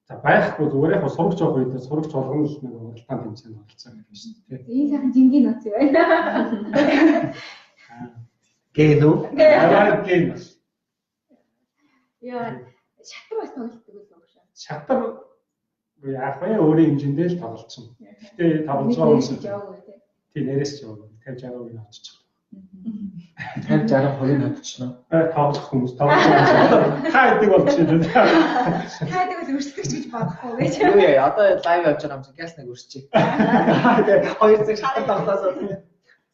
за байхгүй зүгээр яг сурагч явах үед сурагч болгоно л нэг уралдаан тэмцээнд оролцсон юм биш үү? Энэ сайхан жингийн ноц юу байна? Гэнүү. Гэн. Яа, шатар бас тоглолтдог байсан юм шиг. Шатар яг баяа өөрийн хэмжээндээ л тоглолцсон. Гэтэ тоглолцоо хүмүүс тийм нэрээс ч яваа 50-60% очиж. 50-60% оччихно. Тоглох хүмүүс тоглож та идэг болчихсон. Таадаг бол өрсөлдөгч гэж бодохгүй гэж. Юу яа, одоо лайв явж байгаа юм чи газ нэг өрсөж. Тэгээ 2 цаг шатар тоглосоо.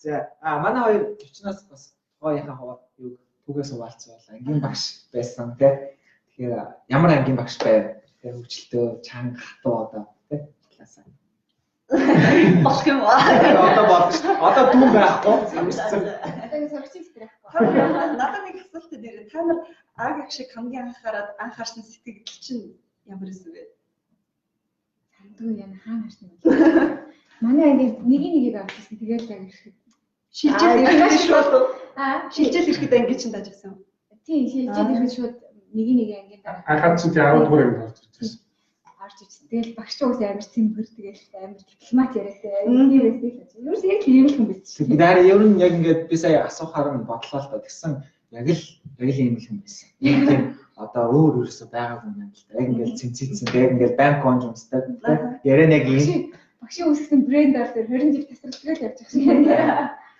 За, манай хоёр 40-наас бас гооёхаа хаваад юу түгээс хуваалцсан бол ангийн багш байсан тий. Тэгэхээр ямар ангийн багш байв? Тэгээ хөвчлөлтөө чанга хатуу одоо тий классаа. Болох юм аа. Одоо бодож шүү. Одоо дүүн байхгүй. Тэгээ сурагчийн сэтгэл байхгүй. Надад нэг асуулт дээр та нар аг шиг хамгийн анхаарсан сэтгэл чинь ямар эсвэл вэ? Сандгүй яна хаана харсан юм. Манай анги нэгийг авчихсан тэгээд яг ирэхэд шилжил ирэхэд шууд шилжил ирэхэд анги чинь тааж авсан. Тийм шилжил ирэхэд шууд нэг анги дараа. Анхаад чинь 10 дугаар анги орж ирсэн. Орж ирсэн. Тэгэл багш уус амар цэмбэр тэгэл амар дипломат яриатай. Тийм байсан. Юу ч яг тийм л юм биш. Дараа ер нь яг ингээд би сая асуухаар нь бодлоо л та тэгсэн яг л ийм л юм байсан. Яг тийм одоо өөр өөрөөсөө байгаагүй юм л та. Яг ингээд цэнцээсэн. Яг ингээд банк онжмстай яриа яг ийм багшийн үүсгэн брэнд ар дээр 20 жил тасралттай л явж байгаа шиг.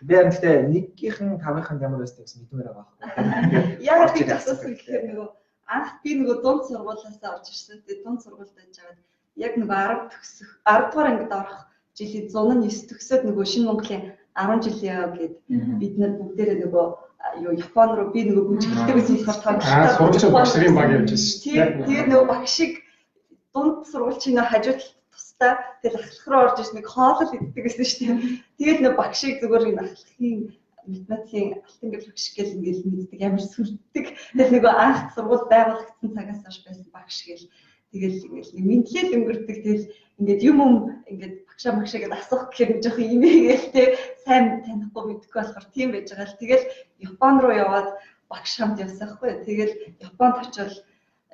Би амттай нэгийнхэн 5-ын ямар байсан гэсэн мэдмээр байгаа байхгүй. Яг л тийм асуусан гэхээр нөгөө анх би нөгөө дунд сургуулиасаа орж ирсэн. Тэгээд дунд сургуульд байж байгаад яг нөгөө 10 төгсөх 10 дугаар ангид орох жилийн 109 төгсөөд нөгөө шинэ Монголын 10 жилийн яа гэд бид нар бүгдээрээ нөгөө юу Япон руу би нөгөө бүжгэлтэй байсан болохоор сургуулийн багшийн баг явж байсан. Тэгээд нөгөө багшиг дунд сургуульчийн хажууд тусдаа тэгэл ахлах руу орж ирсэн нэг хоолол иддэг гэсэн шүү дээ. Тэгээд нөгөө багшиг зүгээр энэ ахлахын математикийн алтан гэрэл багш гэл ингээл мэддэг амар сүрддэг. Тэгэл нөгөө анх сургууль байгуулагдсан цагаас хойш байсан багш гэл тэгэл ингээл мэдлэл өнгөрдөг. Тэгэл ингээд юм ингээд багшаа гэд асуух гэхээр жоох юм гээл те сайн танихгүй мэдгүй болохоор тийм байж байгаа л тэгэл Япон руу яваад багш хамт явсан хгүй. Тэгэл Японд очивол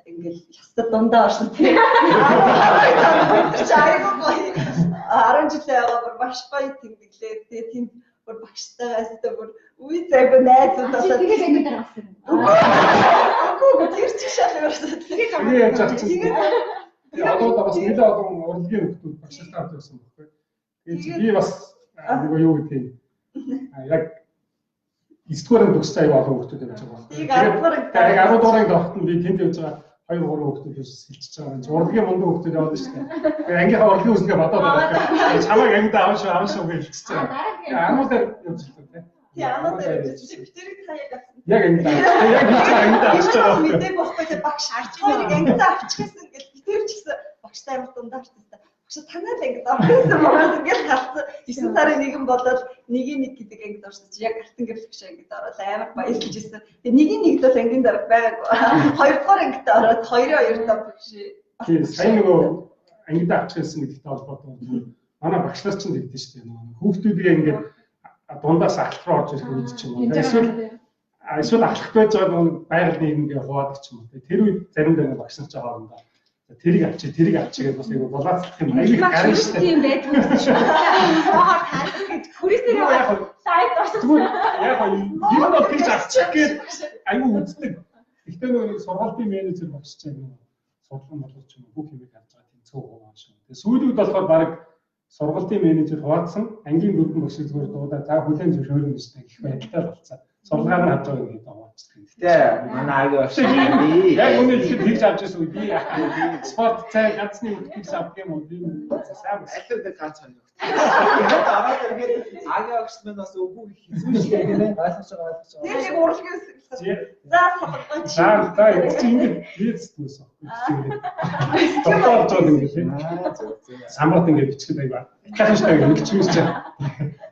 ингээл ястад дундаа орсон тийм. 10 жилээ яваад маш гоё тэмдэглээ. Тэгээ тийм бүр багштайгаас бүр үе зайгүй найзууд болоод тэгээд ингэ дараасан. Үгүй тэр чи шалгуулсан. Тэгээд яаж авчихсан. Тэгээд одоо бас нэлээд олон урлагийн хүмүүс багштай хамт байсан байхгүй. Тэгээд би бас нөгөө юу гэдэг яг 9-р төгссөн аюу олон хүмүүс байж байгаа. Тэгээд 10 дугаар тогт нь би тэнд явж байгаа 2-3 хүмүүс сэлчиж байгаа. Урлагийн мундаг хүмүүс яваад шүү дээ. Тэгээд ангийнхаа урлагийн үсгээ бодоод байгаа. Чамайг ангид аавшаа гэж хэлчихэж байгаа. Тэгээд ануудаар явж байгаа тийм. Тийм ануудаар явж байгаа. Тэр их хаяг авсан. Яг ангид ангид авч байгаа. Мэдээ бохгүй те багш харж хоёрыг ангид авчихсан гэж тэр ч гэсэн багштай амар дундаа авчихсан. Багш танаа л ангид авчихсан байгаа гэж харсан. 9 сарын нэгэн болоод нэг гэдэг ангид авчихсан чи яг алтан гэрэл багш ангид ороод амар баярлж ирсэн. Тэгээ нэг бол ангийн дараа байгаагүй. Хоёрдугаар ангид ороод 2-2 дав багш. Тийм сайн нөгөө ангид авчихсан гэдэгтэй холбоотой. Манай багшлаас ч тэгдэж шүү дээ. Хүүхдүүдийг ингээд дундаас ахлах руу орж ирэх үед ч юм уу. Эсвэл ахлах байж байгаа нэг байгаль нийгэмгээ хуваадаг ч юм уу. Тэр үед заримдаа багш нар ч байгаа юм да. тэрийг авчи гэж бас айгу булаацдах юм аяг гарна шүү дээ. Тийм байдаг юм шүү. Яагаад таалах гэж хүрээсээр сайт орсон. Яг юм бол тэгж авчих гээд айгу үздэг. Гэхдээ нөгөө сургалтын менежер багш чинь судлан боловч юм бүх юмыг харж байгаа тийм цөөх байгаа шүү. Тэгээ сүүлүүд болохоор баг сургалтын менежер хуваацсан ангийн бүрэн багш зүгээр дуудаа за хүлэн зөвшөөрнө гэжтэй гэх байдалтай болцсон. Сурлагаар нь авч байгаа юм гэдэг хуваацдаг. Гэтэ манай агийн багш яг үнэ тэгж авч байсан үү? Би спорт цай ганцны үгтийг авах юм уу? Би сайн алиудаг ганц хоёр. Аваад иргээд агийн багш минь бас үгүй хэзээ шиг гэнэ ойлгож байгаа. Тэр нэг урлагаас за салгаж за ингэж биз дүүсэн. Тогтоож байгаа юм тийм. Самбарт ингэ бичгээд байга. Каштай ингэ бичмээс чаа.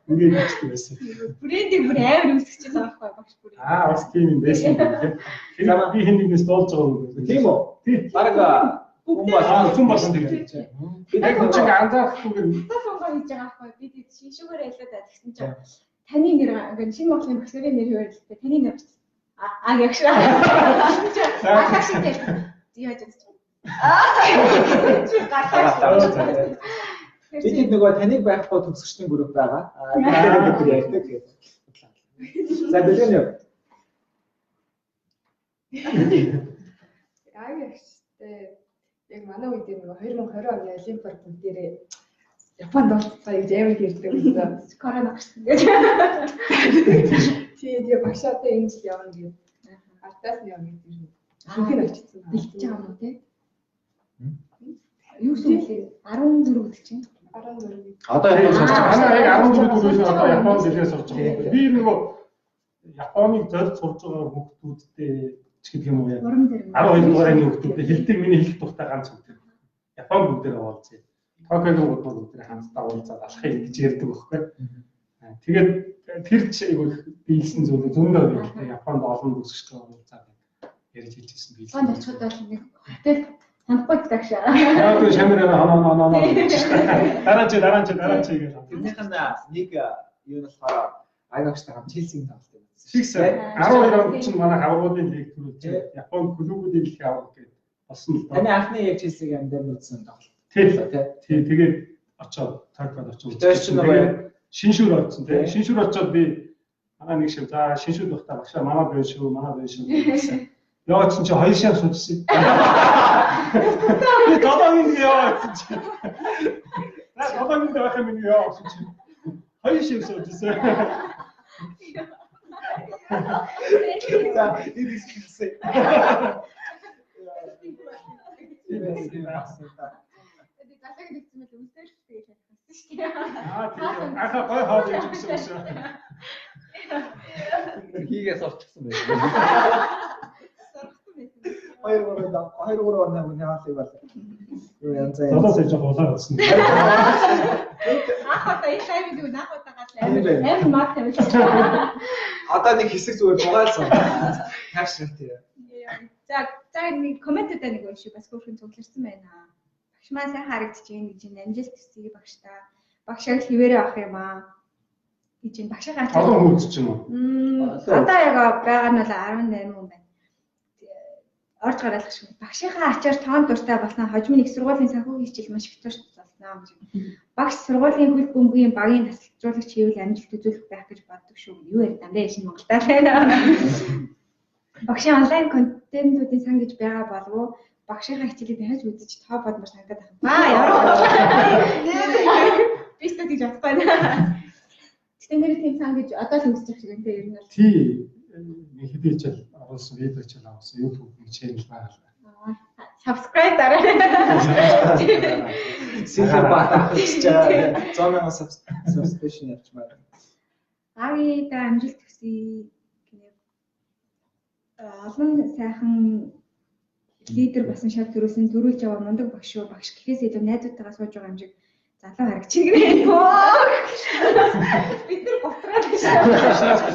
Ингэ бичдэг байсан. Брендинг бүр амар үүсгэж байгаа байхгүй багш бүр. Бас тийм юм байсан тийм. Тэр би хэн нэгнээс дуулж байгаа юм. Тийм үү? Тийм. Барага хүн болсон тийм. Би яг ч анзаарахгүйгээр сонго хийж байгаа байхгүй. Би тийм шиншүүгээр ялаад тэгсэн чинь таны нэр ингээд шинэ Монголын багшийн нэр юу вэ? Таны нэр яг шиг. Ахаш тийм. Яаж вэ? Бид нөгөө таныг байхгүй төгсөгчдийн групп байгаа. Тэгэхээр бид ярьдаг гэдэг. За бэлэн юу? Яг манай үед нэг 2020 оны Олимпиад бүгдээрээ Японд болцоо гэж аймаг ярьдаг байсан. Корона гарсан гэж. Тэгээ багшаатай энэ жил явна гэж. Артаас нь явна гэж. Шинхэн очсон. Бэлтэж байгаа юм уу те? Юу вэ? 14 гэдэг чинь. 14. Одоо яг сурч байгаа. манай яг 14 дөрөвөөс одоо Японд нэлээд сурч байгаа. Би нөгөө Японыг зорж сурж байгаа хүүхдүүдтэй ч гэдэг юм уу яг 12 дугаар ангийн хүүхдүүдэд хэлдэг миний хэлэх тухтай ганц үг. Япон бүгдээр уулзъя. Токиогийн бүгдээр хамтдаа уулзаад алхахыг гэж ярьдаг байхгүй. Тэгээд тэр айгүй биелсэн зүйл зөндөө Японд олон бүсгчтэй уулзаад ярьж хэлжсэн биелсэн. Японд очиход бол нэг хотел хандахгүй тагшаа. Яг л шамраа ханаа дараа чи гэж. Тэрнийх нь нэг юу нь болохоор агаагчтай хамт Челсигийн тоглолт юм. Фикс 12 онд чинь манай хавруудын лиг төрүүлж Японд клубүүдийн лиг авах гэдэг болсон л Таны доо. анхны яг Челсигийн амдаар үзсэн тоглолт. Тийм тэгээд очоод Токиод очиж. Тэр чинь нөгөө шиншүүр очсон тийм. Шиншүүр очоод би манай нэг шиг за шиншүүр багтаа багшаа манай байна шүү гэсэн. Яа чи хоёр шав суудсан. Би тодогийн яа чи. За тодогийн байх юм яа чи. Хоёр шав суудсан. За идис хэлсэн. Засаг нэгсэн мэт үнсэл тэгээд хэлсэн шүү дээ. Тийм. Ахаа гой хаад гэж гэсэн шүү. Хийгээс орчихсон байх. Хоёр гурав оноо хүний хаалыг бол юу янз янз. Тодоос яж болоо гэсэн. Ах одоо их сайн бид нах удаагаад амин мат тавьчихсан. Одоо нэг хэсэг зүгээр дугаалсан. Тааш тийм. За нэг комментуудаа нэг уншиж бас хөөрхөн цугларсан байна. Багш маань сайн харагдчихээн гэж амжилт төсөйг багштаа. Багшаа хിവэрээ авах юм аа. гэж энэ багшаа Олон хүн ч юм уу? Одоо яг байгаа нь бол 18 хүн байна. Орж гараалах шиг. Багшийнхаа ачаар тоон дуртай болсон хожим их сургуулийн санхүү хичээл маш их турш болсон гэж. Багш сургуулийн хөл бөмбөгийн багийн тасалжуулагч хийвэл амжилт үзүүлэх байх гэж боддог шүү. Юу ярь дандаа шинэ Монголда байна. Багшийн онлайн контентуудын сан гэж байгаа болов уу? Багшийнхаа хичээлийг дахиж үзэж тоо бодмор санагдаад байна. Би ч тэгж бодохгүй байна. Тэгтээ нэр тийм сан гэж одоо л үзэж байгаа юм те ер нь. Тий. Нэг хэдий хичээл оруулсан, видео хичээл авсан, YouTube нэг channel байгаа. Subscribe дараа. Сэлхэ бата хийчихээ 100,000 subscription явуулмаар. Агида амжилт төсөй гэнэ. Олон сайхан лидер басан шав төрүүлсэн төрүүлж яваа мундаг багш шүү. Багш гэхээс илүү найзуудтайгаа сууж байгаа юм шиг залуу харагч гинэ. Бид нар готраад байна.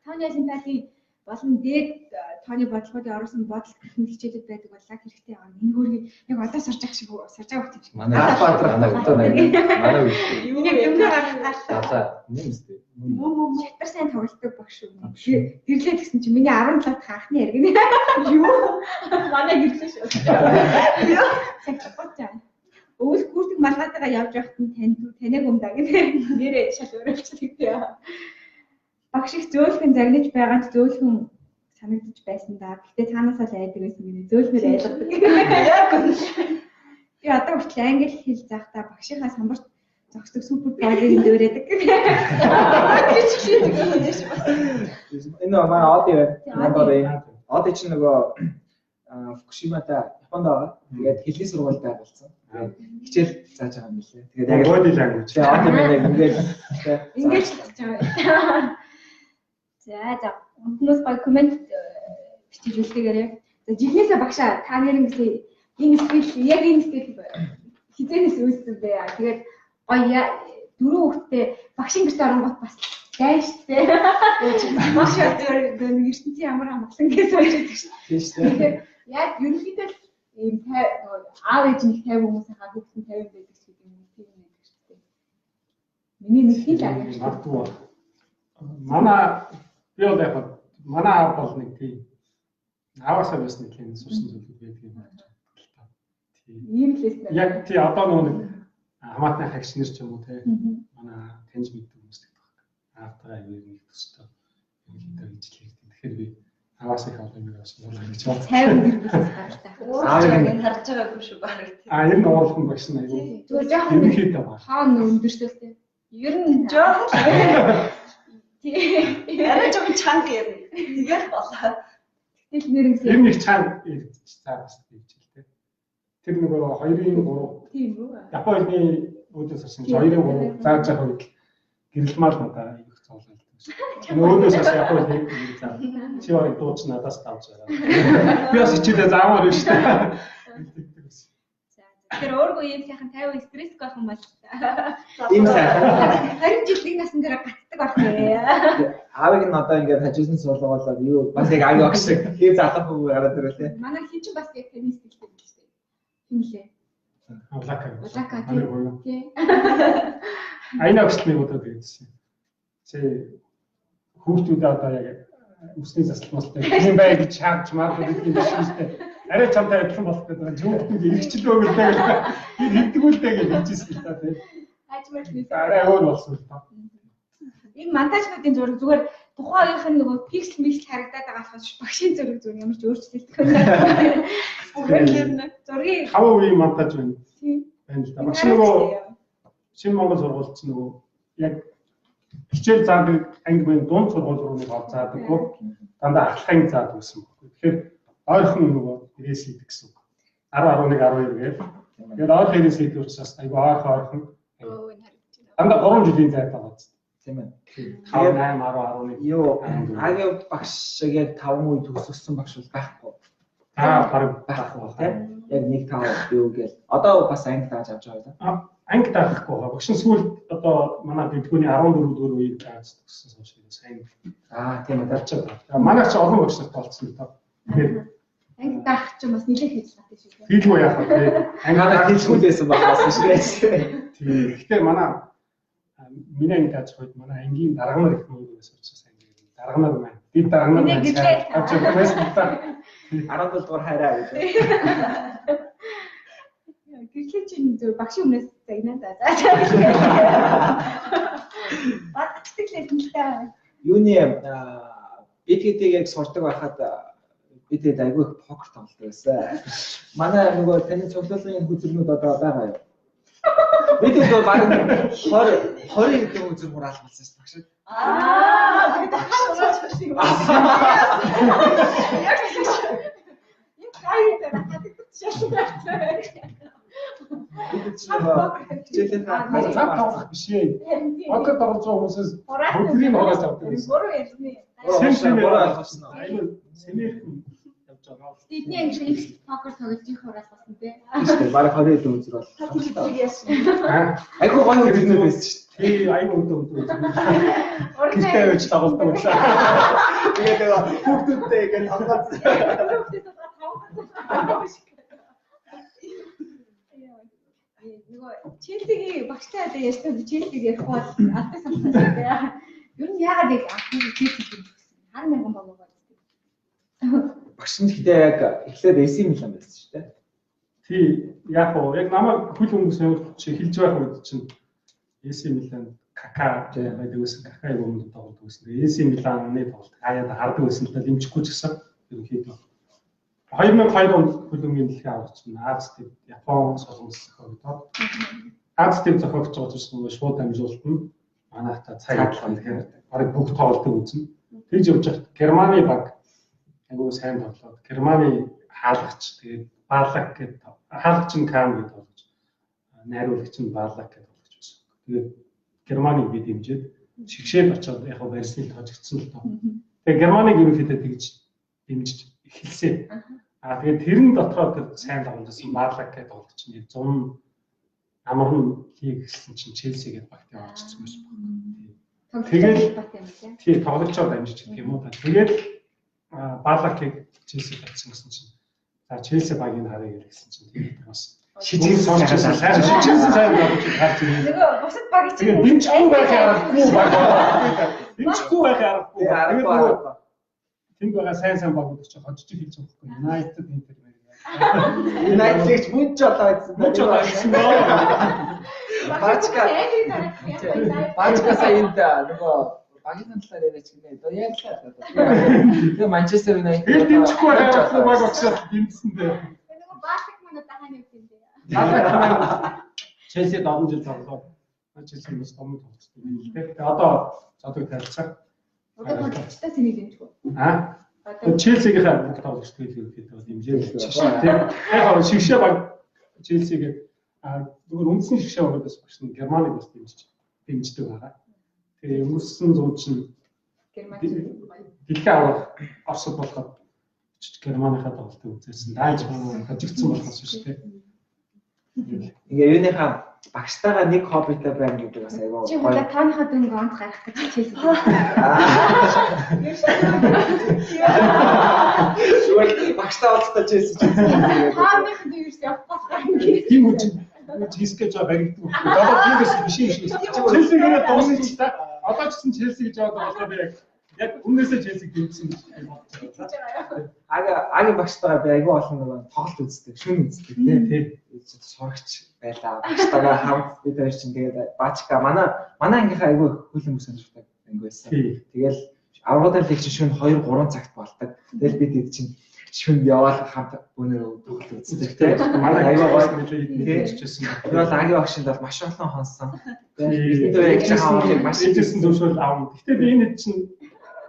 Тооны симпати болон дээд тооны бодлогуудыг оруулсан бодол хичээлүүд байдаг боллаа хэрэгтэй байгаа. Энэ хөргийг яг одоо сурж байгаа шиг сурж байгаа юм шиг. Манай Баатар манай Манай манай юу нэг юм гаргах. за юм үстэй. Шатар сайн тоглодог багш шүү. Гэрлээ гэсэн чинь миний 17 дахь анхны яриг нэ. Юу? Манай гэрлээ шүү. Юу? Цагтаа. Өвөл гүрдэг малгайтайгаа явж байхад нь таныг умдаа гэдэг нэрээ шал өөрчлөлт тий. Багш их зөөлхөн загнаж байгаа ч зөөлхөн санагдаж байсан да. Гэтэ цаанаасаа л айдаг байсан гинэ. Зөөлхөр айлгадаг. Яг үнэ. Би одоо хүртэл англи хэл заахтаа багшийнхаа самбарт зогсдог супер багийг дөрөөдөг. Энэ манай Оди байна. Оди чинь нөгөө Фукушимада Японд байгаа. Тэгээд хэлний сургуультай болсон. Хичээл зааж байгаа юм билээ. Тэгээд яг body language. тэгээд Оди мэнэ Ингээд л хийж байгаа. За хүмүүс гоё комент бичиж үлдээгээрэй. За жигнэсээ багшаа та нэр гэсэн энэ скил яг энэ скил хизэнээс үүссэн бэ. Тэгээд гоё дөрөв хүүхдээ багшийн гэрт оронгот бас дайн штэ. Багш яг ертөнцийн ямар амгалан гэж сууж байдаг штэ. тийм шүү. Яг ерөнхийдөө ийм аав ээж нэг 50 хүмүүсийнхаа хүүхдэн 50 байдаг гэдэг юм тийм байдаг штэ. Миний мэдхий л аа. Магадгүй. Манай би одоо яг манай аав бол нэг тийм ааваасаа бас нэг юм сурсан зүйлүүд байдаг юм байна. Ийм л байсан. Яг тий одоо нэг хамаатны хагч нар ч юм уу те манай таньж мэддэг хүмүүс гэдэг байна. Аавтайгаа юу нэг төстэй юм хийдэг гэж хэлдэг. Тэгэхээр би аваас их олон юм бас муурлах гэж байна. 50 гэр бүлээс гаралтай. Өөрчлөлт харж байгаагүй шүү баг. Энэ нь уулын багш нар аюу. Зүгээр жоохон юм хийдэг байна. хаана өндөртөлтэй. Ер нь Жоохон тий. арай жоохон чанга юм. Тэгээд болоо. Тэгэл нэрнээс Тэр нэг цаана цаас гэж хэлдэг. Тэр нөгөө 2-3 тийм үү? Японы үүдээс авсан 2-3 зааж байгаа үед гэрэлмал надаа их цоолол байсан. Үүдээс авсан Японы заа. Чи барыг дууч надаас тавж байгаа. Би бас хичээлээ заамаар биш үү? Тэгэхээр өөргөө ийм сайхан 50 стрессгүй байх юм бол Ийм сайхан. 20 жилийн насны дээр гацдаг байх нэ. Аавыг нь одоо ингээд хажуусан суулгуулаад юу бас яг аяг огш хий залах хүү гараад ирвэл те. Манай хин ч бас яг теннис гэлтэй юм шүү дээ. Хин лээ. Улака тий. Айна өгсөний удаа дэгдсэн. Чи хүүхдүүдээ одоо яг үсний засалмалтай юм бай гэж шаардж магадгүй юм биш үү? Арай чамтай адилхан болох гэдэг нь хүүхдүүд иргэчлөө гэдэг нь хэдгүүлдэ гэж хэлжсэн л та тий. Хажмаар нь Арай өөр болсон л та. энэ монтажнуудын зураг зүгээр тухайн үеийнх нь нөгөө пиксел миксел харагдаад байгаа болохоос багшийн зураг зүгээр ямар ч өөрчлөлттэй байна. Зургийг Хав үеийн монтаж байна. тий. Байна л да. Багш нөгөө Шинэ Монгол сургуульд ч нөгөө яг хичээл заадаг анги мэн дунд сургууль руу нэг ор заадаггүй. Дандаа ахлахын заадаг гэсэн байна. Тэгэхээр ойрхон нөгөө ирээс хийдэг гэсэн. 10 11 12 гээл. Тэгээд ойрхон ирээс хийдэг учраас айгүй ойрхон дандаа 3 жилийн зайтай байгаа. Тийм ээ. 5 8 10 11 Юу агийн багш яг 5 үе төгсгсөн багш бол байхгүй. бараг Байхгүй тийм. Яг 1 5 юу гээл. Одоо бас анги тааж авч байгаа да. анги даахгүй байгаа. Багш нь сүүлд одоо манай дэдгүүний 14 дөрөв үеийг дааж төгссөн сонсож сайн. Тийм ээ. Дарч байгаа. Манай ч олон багш нарт болсон л доо. Тэгээд Анги даах ч бас нэлээд хийж байгаа тийм шүү. хийлгүй яах вэ? Ангиадаа хэлсгүүлсэн багаас шүү. Тийм. Гэхдээ манай миний анги дааж хойд манай ангийн дарга нар их мөрөөс учраас анги дарга нар маань. Бид дарга нар маань. Авч байсан л та. 17 дугаар хайраа гэж. Гэрлээ чинь зөв багшийн өмнөөс загнаа за. Батдаг л юм л та. Юуны бид гэдгийг сурдаг байхад бид айгүй их покер тоглолт байсан. Манай нөгөө таны цуглуулгын хүзэрнүүд одоо байгаа юу? Бид одоо баг 20 хэдэн хүзэр мураал болсон шүү багш. Тэгээд ахаас шиг байна. Яг хайр дээр хатдаг шашин байна. Бид ч хичээлээ Цаа тоглох биш ээ. Покер тоглож байгаа хүмүүсээс бүгдийг нь хоолойж авдаг байсан. Буруу ярьсан. буруу ойлгосон. Айгүй сэнийхэн явж байгаа. Тэдний анги шиг покер тоглож их хураас болсон тий. Тийм баг 20 хэдэн хүзэр бол. Аа. Айгүй гоё хүзэрнүүд байсан шүү. Тий, айгүй өдөө. Урд Гэртээ өч тоглодог байсан. Тэгээд хүүхдүүдтэй ингээд хамгаалж. Нөгөө Челсигийн багштай одоо ярьсан Челсиг ярих бол албан саналтай. Ер нь яагаад яг анхны дийцэл юм бэ? 10,000 болов уу? Багш ньхдээ яг эхлээд AC Milan байсан шүү дээ. Тий, яг уу яг намайг хөл хүмүүс чи хэлж байх үед чинь AC Milan Кака байдаг байсан. Какаыг өмнө тоглодог байсан. AC Milan-ны тоглолт хаяад хардаг байсан л да дэмжихгүй ч гэсэн ерөнхийдөө 2002 онд хөлбөмбөгийн дэлхийн аварч Аз төв Япон солонгос зохиогдоод Аз төв зохиогч байгаа ч нөгөө шууд амжуулалт нь манайхта цаг болохоор бараг бүх тоглолтыг үзнэ. Тэгж явж байхад Германы баг айгуу сайн тоглоод Германы хаалгач тэгээд Баалак гэдэг хаалгач нь Кан гэдэг болж найруулагч нь Баалак гэдэг болж байсан. Тэгээд Германыг би дэмжиж шигшээд очоод яг барьсныг тожигдсон л тоо. Тэгээд Германыг ерөнхийдөө тэгж дэмжиж эхэлсэн. Тэгээд тэрэн дотроо тэр сайн тоглосон Баалак гэдэг тоглолт чинь 100 амарн хийх гэсэн чинь Челси гэдэг багт явуулчихсан байсан байна. Тэгээд тий тоглолцоо дамжиж гэх юм уу. Тэгээд Баалакыг Челси татсан гэсэн чинь за Челси багийг харъя гэсэн чинь тэгээд бас шижиг сонсчихсан сайн шижигсэн сайн болж харж байна. Нөгөө бусад баг чинь дэмжихгүй байхаа аргагүй баг. Дэмжихгүй байхаа аргагүй. Тэгээд тэнд байгаа сайн багууд ч хожиж хэлж байгаа юм. United Inter United-ч мөн ч олоо гэсэн. мөн ч олоо гэсэн Бачка саянд нөгөө багийн талаар яриач гинэ. Одоо яг л тэгээ Манчестер Юнайтед дэмжихгүй байхаа баг учраас дэмжсэн дээ. нөгөө Баалак манай таханы юм дээ. Челси 7 жил тоглоод Челси бас том тоглолттой юм л дээ. Тэгээ одоо цадаг тайлцаа. Одоо тоглолттой тэнийг дэмжгүй. Челсигийн бүх тоглолтыг хийхдээ дэмжээ. Яг шигшээ баг Челсигээ зүгээр үндсэн шигшээ болоодос багш нь Германыг бас дэмждэг байгаа. Тэгээ өнгөрсөн зууд чинь дэлхийн авах Оросд болоход Германыхаа тоглолтыг үзсэн. Daаж хожигдсан болохоос биш үү? Ингээ юуныхаа багштайгаа нэг хоббитой байна гэдэг бас айгаа. Чи хулаа тооныхоо дөнгө онц гарах гэж Челси. Шүр багштай уулзтаа Челси ч гэсэн. Тооных нь юу ч явахгүй байна. Тийм үү? Жискэж баригддаг. Одоо тиймээс биш юм шиг. Челсигээ дуусна ч та. Одоо ч гэсэн Челси гэж яваад байгаа би яг өмнөөсөө Челсиг дэмжсэн гэж бодож байгаа. Аги багштайгаа би айгаа олон нөгөө тоглолт үздэг, шүн үздэг тий. Сурагч байлаа. Багштайгаа хамт бид хоёр чинь тэгээд Бачка манай ангийнхаа айгаа хөлөн сонирхдаг анги байсан. Тэгэл аврагын лиг чинь шүн 2-3 цагт болдог. Тэгэл бид хэд чинь шүнд яваал хамт өнөө тоглолт үздэг тий. Манай айгаа гоё дэмжижсэн. Би бол аги багшинд бол маш олон хонсон. Тэгээд яг жаахан маш хийжсэн зөвшөөрөл аав. Гэхдээ би энэ чинь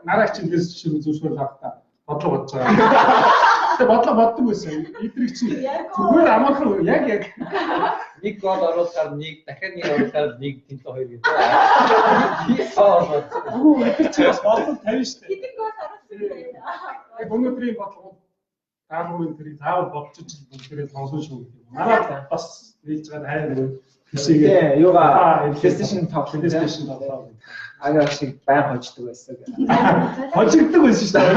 нараа чинь дэс зөвшөөрөл авахта бодлого бодож байгаа. Тэгээ бодлого боддог байсан. Эдрийг чинь зүгээр амархан яг нэг гол оруулахаар нэг дахиад нэг оруулахаар нэг тэнцээ хоёр гэдэг. Үгүй эдрийг чинь бас бодлого тавина шүү дээ. Хэдэн гол оруулсан юм. Яг өнөөдрийн бодлого даамын тэрийг заавал бодчих бүгдээрээ сонсон шүү гэдэг. Манай бас нийлж байгаа хайр Тэсгээ юугаа PlayStation тоглоом. Агаа шиг байн хождог байсан. Хожигддаг байсан шүү дээ.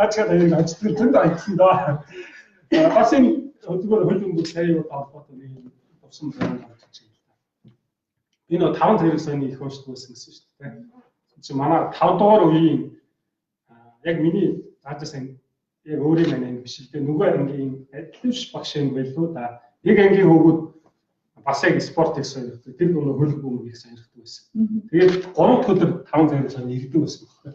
Ачаад яг хожигддаг зөнд айтсан доо. Бас энэ зүгээр хөлбөмбөг сая холбоотой нэг тусам байна гэж байна. Би нөө 5 зэрэг саяны их уушдаг байсан гэсэн шүү дээ. Чи манай 5 дугаар үеийн яг миний заажсан яг өөрийн анги биш л дээ. Нөгөө ангийн адилш багш юм байлгүй да. Нэг ангийн хөвгүүд бас яг спортыг сонирхдаг. Тэр нөгөө хөлбөмбөгийг сонирхдаг байсан. Тэгээд 3 өдөр 5 зэрэг сонир ирдэг байсан байхгүй.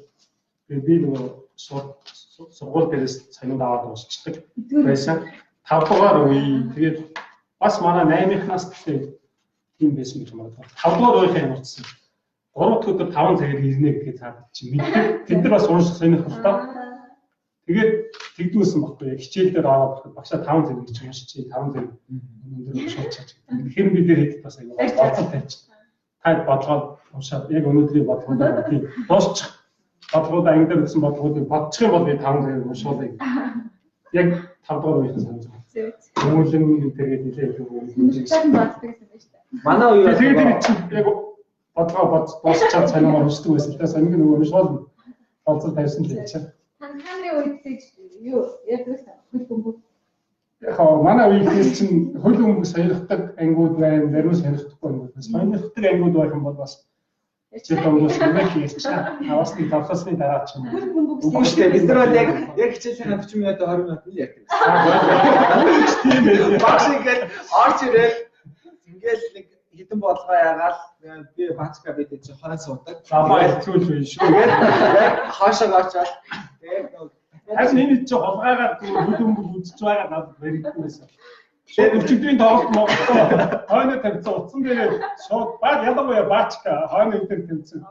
Тэгээд би нөгөө сургууль дээрээс сонинд аваад уусчдаг байсан. 5 дугаар үе тэгээд бас манай 8-аас гэхдээ тийм байсан гэж магадгүй. 5 дугаар үеийн ямарчсан. 3 өдөр 5 цагаар ирнэ гэж цаад чи мэддэг. Тэд нар бас унших сонирхолтой. Тэгээд тэгдүүлсэн баггүй яг хичээл дээр ороод байхад багшаа 5 зэрэг гэж уншиж 5 зэрэг өнөөдөр шууд. Тэгэхээр бид нэр хэд бас аяа бодлого тавьж. Та бодлого уншаад яг өнөөдрийн бодлогоо тийм дуусчих. Бодлогоо анги дээр гэсэн бодлогыг бодчих юм бол би 5 зэрэг уншуулъя. Яг 5 дугаар үеийн санаж байна. Хүмүүлэн тэгээд нэлээд их Үнэхээр боддог гэсэн байна шүү дээ. Манай үе тэгээд чи яг бодлого дуусчаад санамаар уншдаг байсан. Тэгээд саниг нөгөө уншвал болцол тавьсан л гэж чинь. Таны үед юу ярьдаг хөлбөмбөг. Яг манай үеийнхэн чинь хөлбөмбөг сонирхдаг ангиуд байна, зарим сонирхдаггүй ангиуд байна. Сонирхдаг ангиуд байх юм бол бас Чи томдос нэг хийчихээ. Авасны давхасны дараа ч юм. Үгүй шүү дээ. Бид нар бол яг хичээлийн 40 минут 20 минут нь ярьдаг. Тийм ээ. Багш ингээд орж ирээд ингээд нэг хитэн бодлого яагаад би бацка бидээ чи хорон суудаг. Замаа зүйл байна шүү. Тэгээд яг хаашаа очоод тэгээд харин энэ чи холгаагаар хөдөлмөр үзэж байгаа надад баригдсан. Тэгээд өчигдрийн тоглолт Монголд хойно тавьсан утсан дээр шууд баг ялангуяа баачка хойно өдөр тавьсан.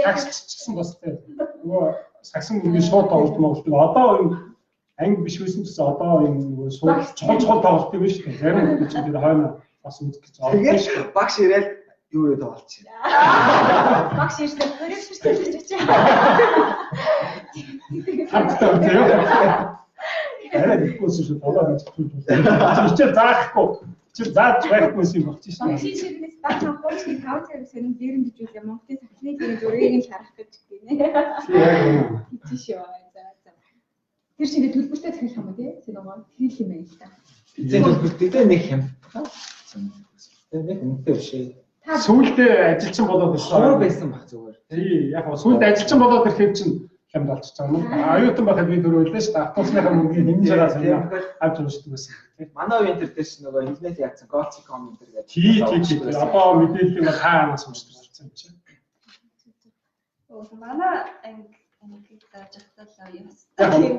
Сагсчихсан бас тийм. Нөгөө сагсан үгүй шууд тоглолт Монголд. Одоо энэ анги биш байсан гэсэн одоо энэ нөгөө шууд чухал тоглолт юм шүү дээ. Зарим хүмүүс чинь хойно бас үзэх гэж байгаа. тэгээд багш ирээд юу яд болчих. Багш ирсэн хөрөг ширтэй гэж очив. Хамтдаа тийм. Арай ихгүйс шүү болоо гэж хэлсэн. Чи заахгүй. Чи зааж байхгүй юм багч шүү. Багшийн ширнээс баг хавхуучны 5 цаг сонин дээрэн дижүүлээ Монголын сахны тэрийн зургийг нь шарах гэж гинэ. Тийм шүү. За. Тэр чинь төлбөртэй захирах юм уу тий? Синогоо хийх юм байна л та. Тэгээд нэг юм. Тэгээд нэг үнэтэй биш. Сүүлдээ ажилчин болоод Ховор байсан баг зүгээр. Тий, яг сүүлд ажилчин болоод ирэхэд чинь хямд болчихж байгаа юм. Аюутан байхад би дөрөөлөө шүү дээ. Автобусныхаа мөнгөний хэмжиж байгаас авч уншдаг байсан. Манай үеийн тэр дэш нөгөө хэлнэт яатсан гоцик комент гэдэг. Тий. Одоо мэдээлэл нь хаанаас уншдаг болсон юм чинь. Манай ангид зааж ахтал юм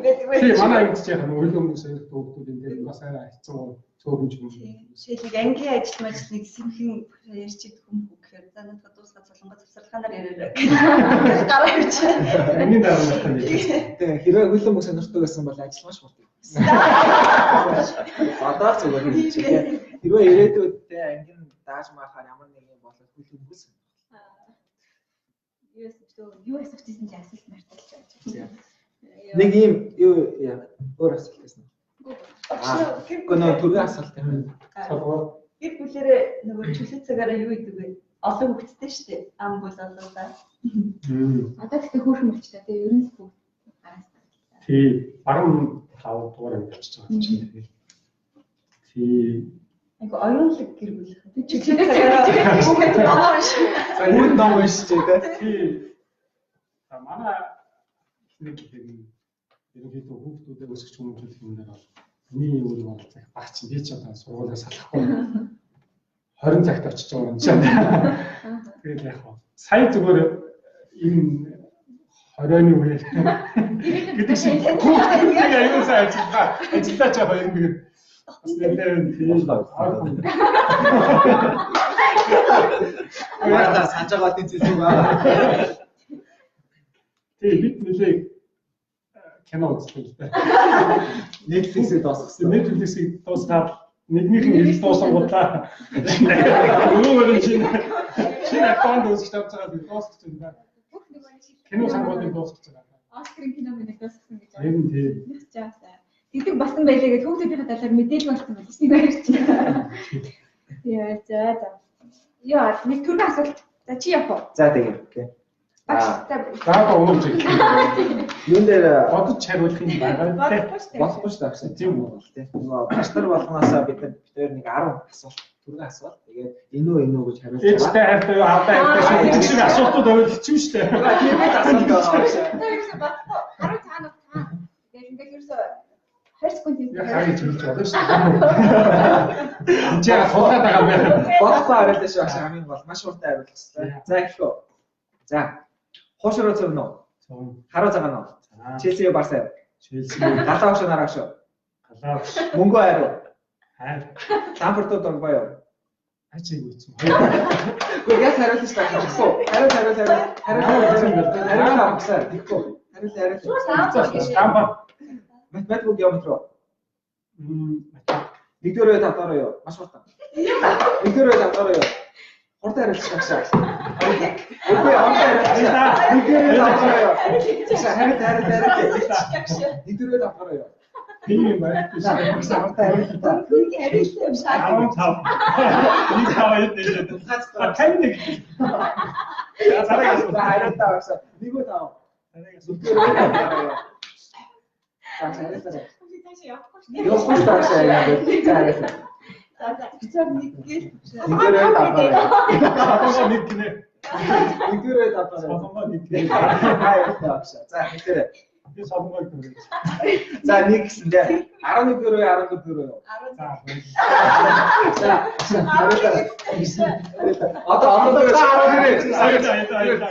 байдаг байх. Тий, манай ангид ч яг нөгөө хүмүүс ирэх хүүхдүүд энэ бас арай хэцүү цөөрөж юм. Жишээлбэл ангийн ажил сэмхэн ярьж идэх юм хөө гэхээр за надад дуусгаад солонгоо завсарлаханаар яриараа. Гараа ирж. Энийн дараа нь байна. Тэгээ хэрвээ хөлөө мөс сонирхдаг байсан бол ажил маш хурд. Одоо зүгээр хэлчихээ. Хэрвээ ирээдүйдээ ангийн дааж маахаар ямар нэг юм болоод хөлөө мөс. Юу асуучихсан чи асуулт марталж байгаа. Нэг юм юу өөр асуулт байсан. Гэнэ түрүү асуулт юм. Гэр бүлэрээ нөгөө чөлөө цагаараа юу идэг вэ? Олон хөвгттэй шүү дээ. Ам бол олоолаа. Одоо гэхдээ хөөрхөн болчихлоо тий ер нь бүгд гараас таглаа. Тий, баруун 5 дугаар юм болчихж байгаа чинь. Тий. Айгу оюунлаг гэр бүл. Чөлөө цагаараа бүгд ном шүү. Бүгд ном уншиж байгаа. Тий. Манай нэг ерөнхийдөө хүүхдүүдээ өсгч хүмүүжүүлэх юм дээр бол миний өөр бол цаг багч би ч одоо сургуулиас салахгүй 20 цагт очиж байгаа юм чинь. Тэгээд яг хоо сая зүгээр энэ 20-ны үеэр гэдэг шиг хүүхдүүдээ аюул сайн ажиллаж байгаа юм гээд бас нэлээд тийм Яа санаж байгаа тийм зүйл байгаа. тий бид нэлээ кино үзлээ л дээ. Netflix-ийг дуусгасан. Netflix-ийг дуусгаад нэгнийх нь хэл дуусангуудлаа. Өөрөө чинь аккаунт үзэж тавьцгаа би дуусгаж байна. Кино сонгоод дуусгаж байгаа. Оскарын кино минь дуусгасан гэж Аа тийм. Яасаа. Тэгдэг басан байлээ гэж хүүхдүүдийн талаар мэдээлэл болсон байна. Эснийг баярлалаа. Яа за. Яа, нэг түргэн асуулт. За чи яах вэ? За тэгээ. За өнөөж Юун дээр бодож хариулах юм байгаа тийм. болохгүй шүү дээ. Тийм үү тийм. Нөгөө баш нар болгоноосоо бид нэг 10 асуулт түргэн асуулт. Тэгээд энүү гэж хариулж байгаа. Ээжтэй хайртай юу аваа хайртай шүү. Шиг асуултууд аваад хэцүү шүү дээ. Тийм асуулт байгаа. Тэрээс бодохгүй. Харин цаана таа. Тэгээд ингээд ерөөсө 20 секунд юм. Яг харин хэлж байгаа шүү дээ. Энд яг суулгаад байгаа юм байна. Бодохгүй хариултаа шүү. Хамгийн гол маш уртаа хариулах хэрэгтэй. За эхлэв. За. Хуушруу зөвнө үү? Харуу цагаан уу? Челси Барса. Челси. Галаа ошоо нараа ошоо. Галаа. Мөнгө хайруу. Хайр. Лампортод онбоё. Ачиг үйцэн. Гэхдээ яг хариулт шүү дээ. Хариу авахсаа. Тэгэхгүй. Тамба. Математик геометри. Нэгдүгээр тавтараа юу? Маш хурдан. Нэгдүгээр тавтараа юу? Хурдан хариулж багшаа. Үгүй онтой. Нэгдүгээр тавтараа юу? Харин. Нэгдүгээр тавтараа юу? Тийм юм байна. Хүүгийн хариултаа юм шаа. 15. Нэг хаваа идэж. Тань. Я сарай хариултаа авсан. Нэгөө тав. Нэгдүгээр тавтараа юу? За явахгүй таашаа яагаад. За нэг гээл. Нэгдүгээр тавтараа юу? Хаваа нэг гинэ. Нэгдүгээр үед одоо Солонгоо нэг тийм. хайртай багш. За нэгдүгээр. Би солонгоо төрөө. За нэг гэсэндээ 11-р үе 14-р үе. За. Одоо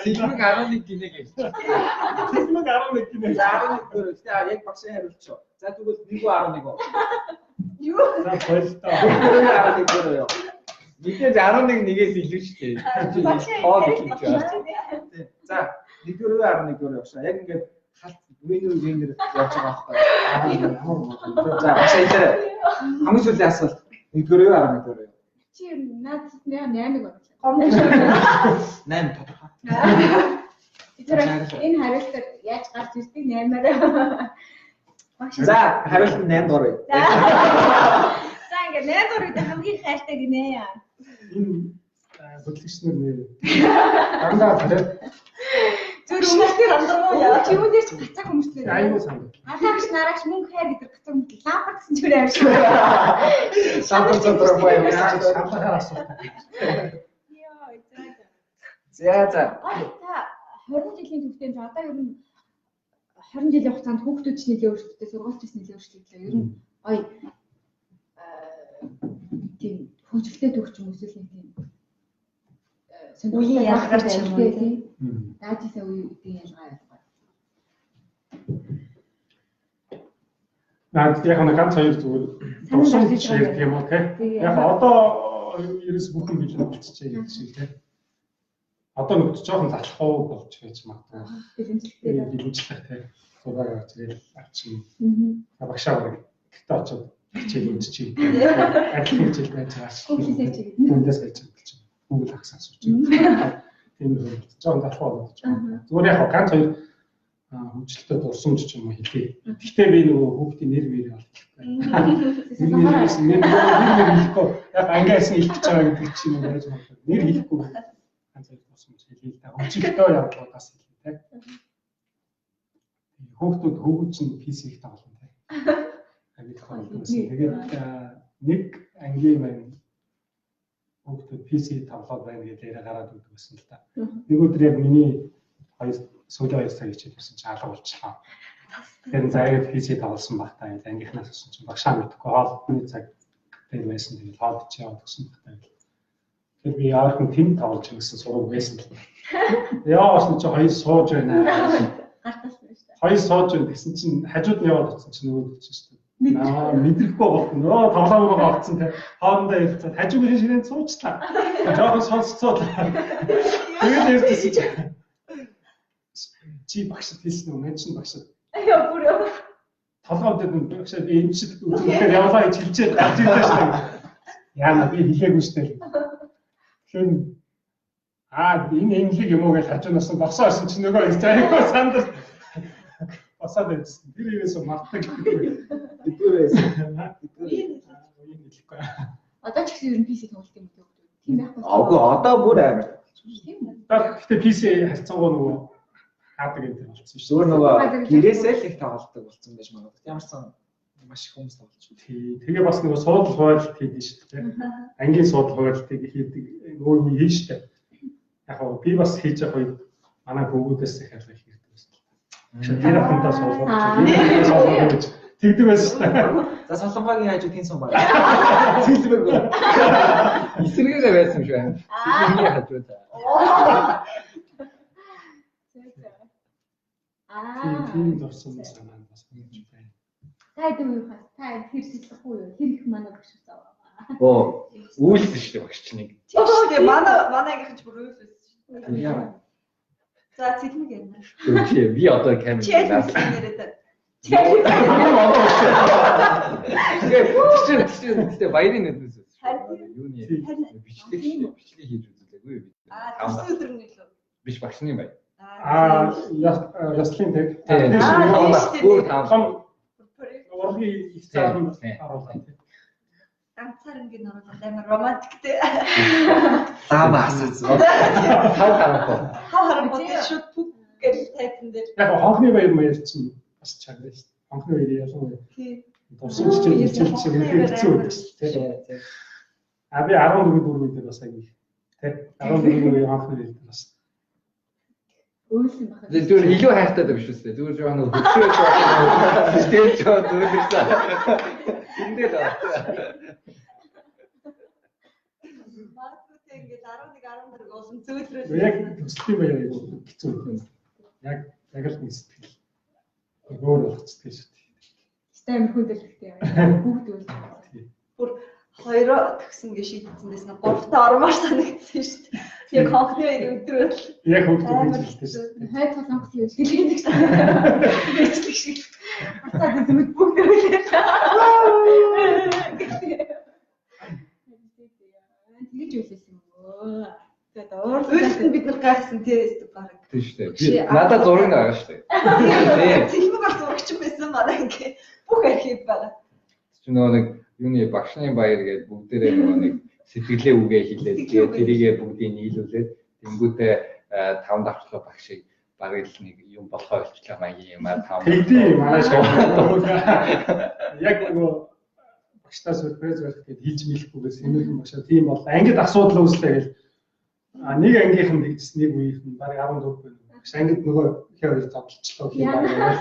Сэлмэг 11 гинэ гэж. Сэлмэг 11 гинэ. За 11-р үе. За яг багшийн хариултч. За тэгвэл 1-11. Юу? За болтой. 11-р үе. Мэдээж 11 нэгээс илүү шүү дээ. Хоол гэж байна. За 1-р үе 11-р үе багш. Яг ингээд халт винер явж байгаа байхгүй. За багшаа дээр хамгийн сүүлийн асуулт 1-р үе 11-р үе. Чи надад 8-ыг бодлоо. Гомдол. 8 тодорхой. Тэгэхээр энэ хариултаар яаж гарч ирдэг 8-аар. За хариулт нь 8 дугаар үе. За ингээд 8 дугаар үед хамгийн хайртай гинэ яа. Энэ хөтлөгчнөр нэр. Дандаа тарай. Зүр хүмүүстээр андармуу яа. Чи юунээр ч гацаа хүмүүстээр. Аюу санд. Алаагч нараач мөнгө хайр гэдэг гацаа хүмүүс лампар гэсэн ч үгүй аим шиг. Шампан цодроо боёо. Шампахаар асуулт. Яа, За. та 20 жилийн төвтэй одоо ер нь 20 жилийн хугацаанд хүүхдүүд ч нэлээд өөрчлөлттэй, сургуульч ч нэлээд өөрчлөлттэй. Ер нь гоё тийм хөгжилтэй төгч юм эсвэл нэг тийм Үеийн ялгарч юм уу тийм. Даажисаа үеийн ялгаа ялгаа. Наад яг нэг ганц хоёр зүгээр дурсан шиг юм уу те. Яг одоо ерөөс бүхэн бий болчихжээ гэдэг шиг те. Одоо нэг жоохон залхуу болж байж магадгүй. Бэлэмжлэгтэй. Бэлэмжлэх те. Зураг авч ирэл авчин. Аа. Багшаа гэхдээ очоод хичээл үзчихье. Ажил хичээл байж байгаа шиг. Хүүхдээс чигээ. Хүндээс байж байгаа чинь. Google хагас асууж байна. Тийм үү. Жоон залхуу болж байгаа. Зүгээр яг ганц хоёр хөгжилтэй дурсамж ч юм уу хэлээ. Гэхдээ би нөгөө хүүхдийн нэр мэрээ олчихгүй. Нэр хэлэхгүй. Яг ангиасан хэлчих байгаа гэдэг чинь юм байж магадгүй. Нэр хэлэхгүй. Ганц хоёр дурсамж хэлээ л да. Хөгжилтэй явдлуудаас хэлээ те. Хүүхдүүд хөгжиж нь PC-ийг тоглоно те. Тэгээд нэг ангийн маань хүүхдүүд PC тоглоод байна гэдэг яриа гараад өгдөг байсан л да. Нэг өдөр яг миний сүүлийн 2 цаг хичээл байсан чинь алга болчихлоо. Тэгэхээр заяад PC тоглосон багтаа байл ангийнхнаас авсан чинь багшаа мэдхгүй хоолны цаг дээр байсан тэгээд хоолд чи яваад өгсөн багтаа байл. Тэгэхээр би яахан тэнд тоглож байсан сураг байсан л. Яавал чи хоёр сууж байна. Гартаас байна шүү дээ. Хоёр сууж байна гэсэн чинь хажууд нь яваад очсон чинь нөгөө чинь шүү дээ. Мэдрэхгүй болсон. Нөө тоглоомгоо олцсон те. Хоорондоо ярилцаад хажуугийн ширээнд суучлаа. Жоохон сонсцоо. Тэгээд ярьчихсан чинь чи багшд хэлсэн үү? Мэн чинь багшд. Яа бүр яа. Толгойд нь багшд би энэ шиг үзүүлэхээр явлаа гэж хэлчихээд гарч ирлээ шүү дээ. Яана би хэлээгүй шүү дээ. Тэгэхээр энэ эмнэлэг юм уу гэж хажуунаас нь босоо ирсэн чинь нөгөө зайгаа сандас босоод байсан. Тэр юуээс мартдаг. Эдгээр байсан. Хэлэхгүй. Одоо ч гэсэн ер нь PC тоглолт юм уу? Тийм байхгүй. Агуу одоо бүр амар. Тийм үү? Гэхдээ PC харьцангуй нөгөө хаадаг юм болсон шүү. Зүгээр нөгөө гэрээсээ л их тоглолтог болсон байж магадгүй. Ямарсан маш их хүмүүс тоглож байна. Тэгээ бас нөгөө суудлах хуваалт хийдэг шүү дээ. Ангийн суудлах хуваалтыг хийдэг нөгөө юм хийн шүү дээ. Яг гоо би бас хийж явах үед манай хөвгүүдээс их харах хэрэгтэй байсан. Тэр ахантаа суулгаж тэгдэг байсан шүү дээ. За солонгогийн хажууд хин сон баг. Сэлмэг. Эсрэгээр байсан шүү аа. Сэлмгийн хажууд. Тийм дурсан санаа бас юм байна. Та хэдэн үе хас? Та хэр сэтгэхгүй юу? Хэр их манай багш байгаа. Оо, үйлсэн шүү дээ багш чинь. Тэгээ манай ангийнхан ч бүр үйлсэн шүү. Яа. За цэлмэг ярина. Чи би одоо камер Чийлээс яриад. Тэгээ баярын nëднээс. Юуны бичлэг хийж үзүүлээгүй бид. Төрсөн өдөр нь илүү. Биш багшны бай. Яслын тэг. Бүр таам. Ургийн их цаанд оруулаад. Ганцаар ингээд оруулаад амар романтиктэй. Таамаа асуусан. Хав харахгүй. Хав харахгүй шууд бүг гэж тайзан дээр. Яг хонхны баяр маяр чинь бас чанга шүү дээ. Хонхны баяр ялангуяа. Тий. Дурсан хичээл чинь хэцүү байдаг шүү дээ. А би 14 дөрөв үед бас аяг Тэ 14 үеийн анх үеэр бас Үйлсэн бахад. Зүгээр илүү хайртай даа биш үстэй. Зүгээр жоо нэг хөшөөж байгаа. Стейж жоо зүйлсэн. Эндээ даа. Магадгүй ингээд 11 14 болон зөөлрөл. яг төсөлтийн баяр хэцүү. Яг л нэг сэтгэл. Өөр болчихсон шүү дээ. Стайм хүндрэлтэй байна. Бүгд үйлсэн. Бүр хоёроо төгсөн гэж шийдсэндээс нэг гуравтаа ормоор санагдсан шүү дээ. Яг хонхны өдрөөл. Яг хөвгүүд хэлдэг шүү дээ. Хайр цалангах юм шиг л гэдэг шиг. Атаа зүмэд бүгд үйлээ. Тэгэж үйлсэн юм өө. Тэгээд Өөрөлд нь бид нар гайхсан тест баг. Тийм шүү дээ. Надад зураг байгаа шүү дээ. Техник бол зурагч байсан манай ингээ бүх архив байгаа. Чи нөгөө нэг юуны багшны баяр гэдэг бүгдээрээ нөгөө нэг сэтгэлээ үгээ хэлээд тэгээд тэрийгээ бүгдийг нийлүүлээд тэнгуүтээ 5 давхрал багшийг бараг л нэг юм болохоо болчихлоо маягийн юм аа 5. Тийм манай шоу. Яг нөгөө багштаас surprise байх гэдэг хийж мэлэхгүйгээс эмээхэн багшаа тийм бол ангид асуудал үүслээ гэл нэг ангийнхан нэгдсэн нэг үеийнхэн бараг 14 байна. Багш ангид нөгөө хоёр тоглолцлоо тийм байна.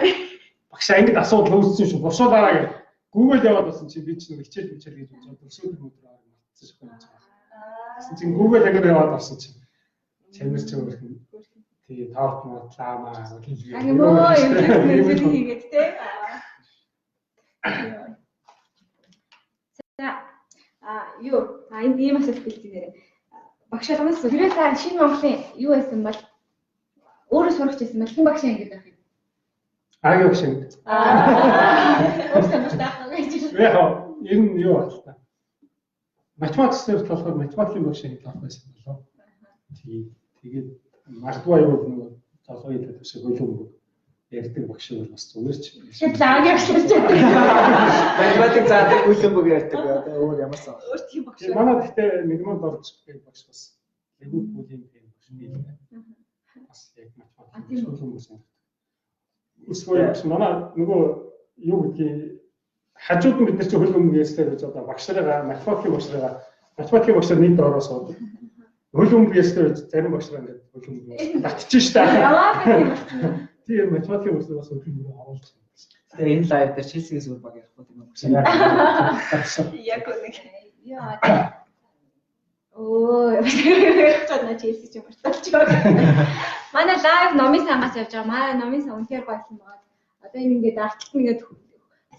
Багш ангид асуудал үүссэн шүү. Босуулаараа гэл Google яваад болсон чи би ч нэг хичээл гэж бодсон. Өсвөр өдөр мартсан шүү гэж байна. Гэсэн чинь Google агар яваад болсон чи чанар ч өөрөх нь тий торт мотлаамаа хэлгээ. Агимоо юм хийгээд те. Юу энд ийм асуулт хэлдэг. Багш алмаас хэрвээ та шинэ Монголын юу байсан бол өөрөө сурах гэсэн бол хэн багш ингэ байх юм? Агийн багш ингэ. Өөрсдөө таах гэж байна. Яг ер нь юу байна та. Математикс дээр болохоор математикийн багш ингэ болох байсан болоо. Тэгээд магадгүй юу нөгөө толгой хэлээд биш хөлөмбөг ярьдаг багш бол бас зүгээр ч. Тэгээд лагийг авчирч байдаг. Математик заадаг хөлбөмбөг ярьдаг. Одоо өөр ямарсан. Өөр тийм багш. Манай гэхдээ нэгмэнд орж ирэх багш бас лигүүд бүлийн багш нэлээ. Бас яг математик хөлөмбөг санагдав. Эсвэл манай нөгөө юу гэдгийг хажууд нь бид нар чи хөлбөмбөг ярьслаа гэж одоо багшраа математикийн багшраа нийт ороо суудаг. Хөлбөмбөг ярьслаа зарим багшраа ингээд хөлбөмбөг татчих штэ. Тийм математикийн багшраа бас хөлбөмбөг оруулж. Тэгээ энэ лайв дээр Челсигээс өөр баг ярих гэдэг юм уу? Яг үнэ. Яа. Оо, яа Челси ч юм байна. Манай лайв номын сангаас явж байгаа. Манай номын сан үнэхээр байсан байгаа. Одоо энэ ингээд артлт ингээд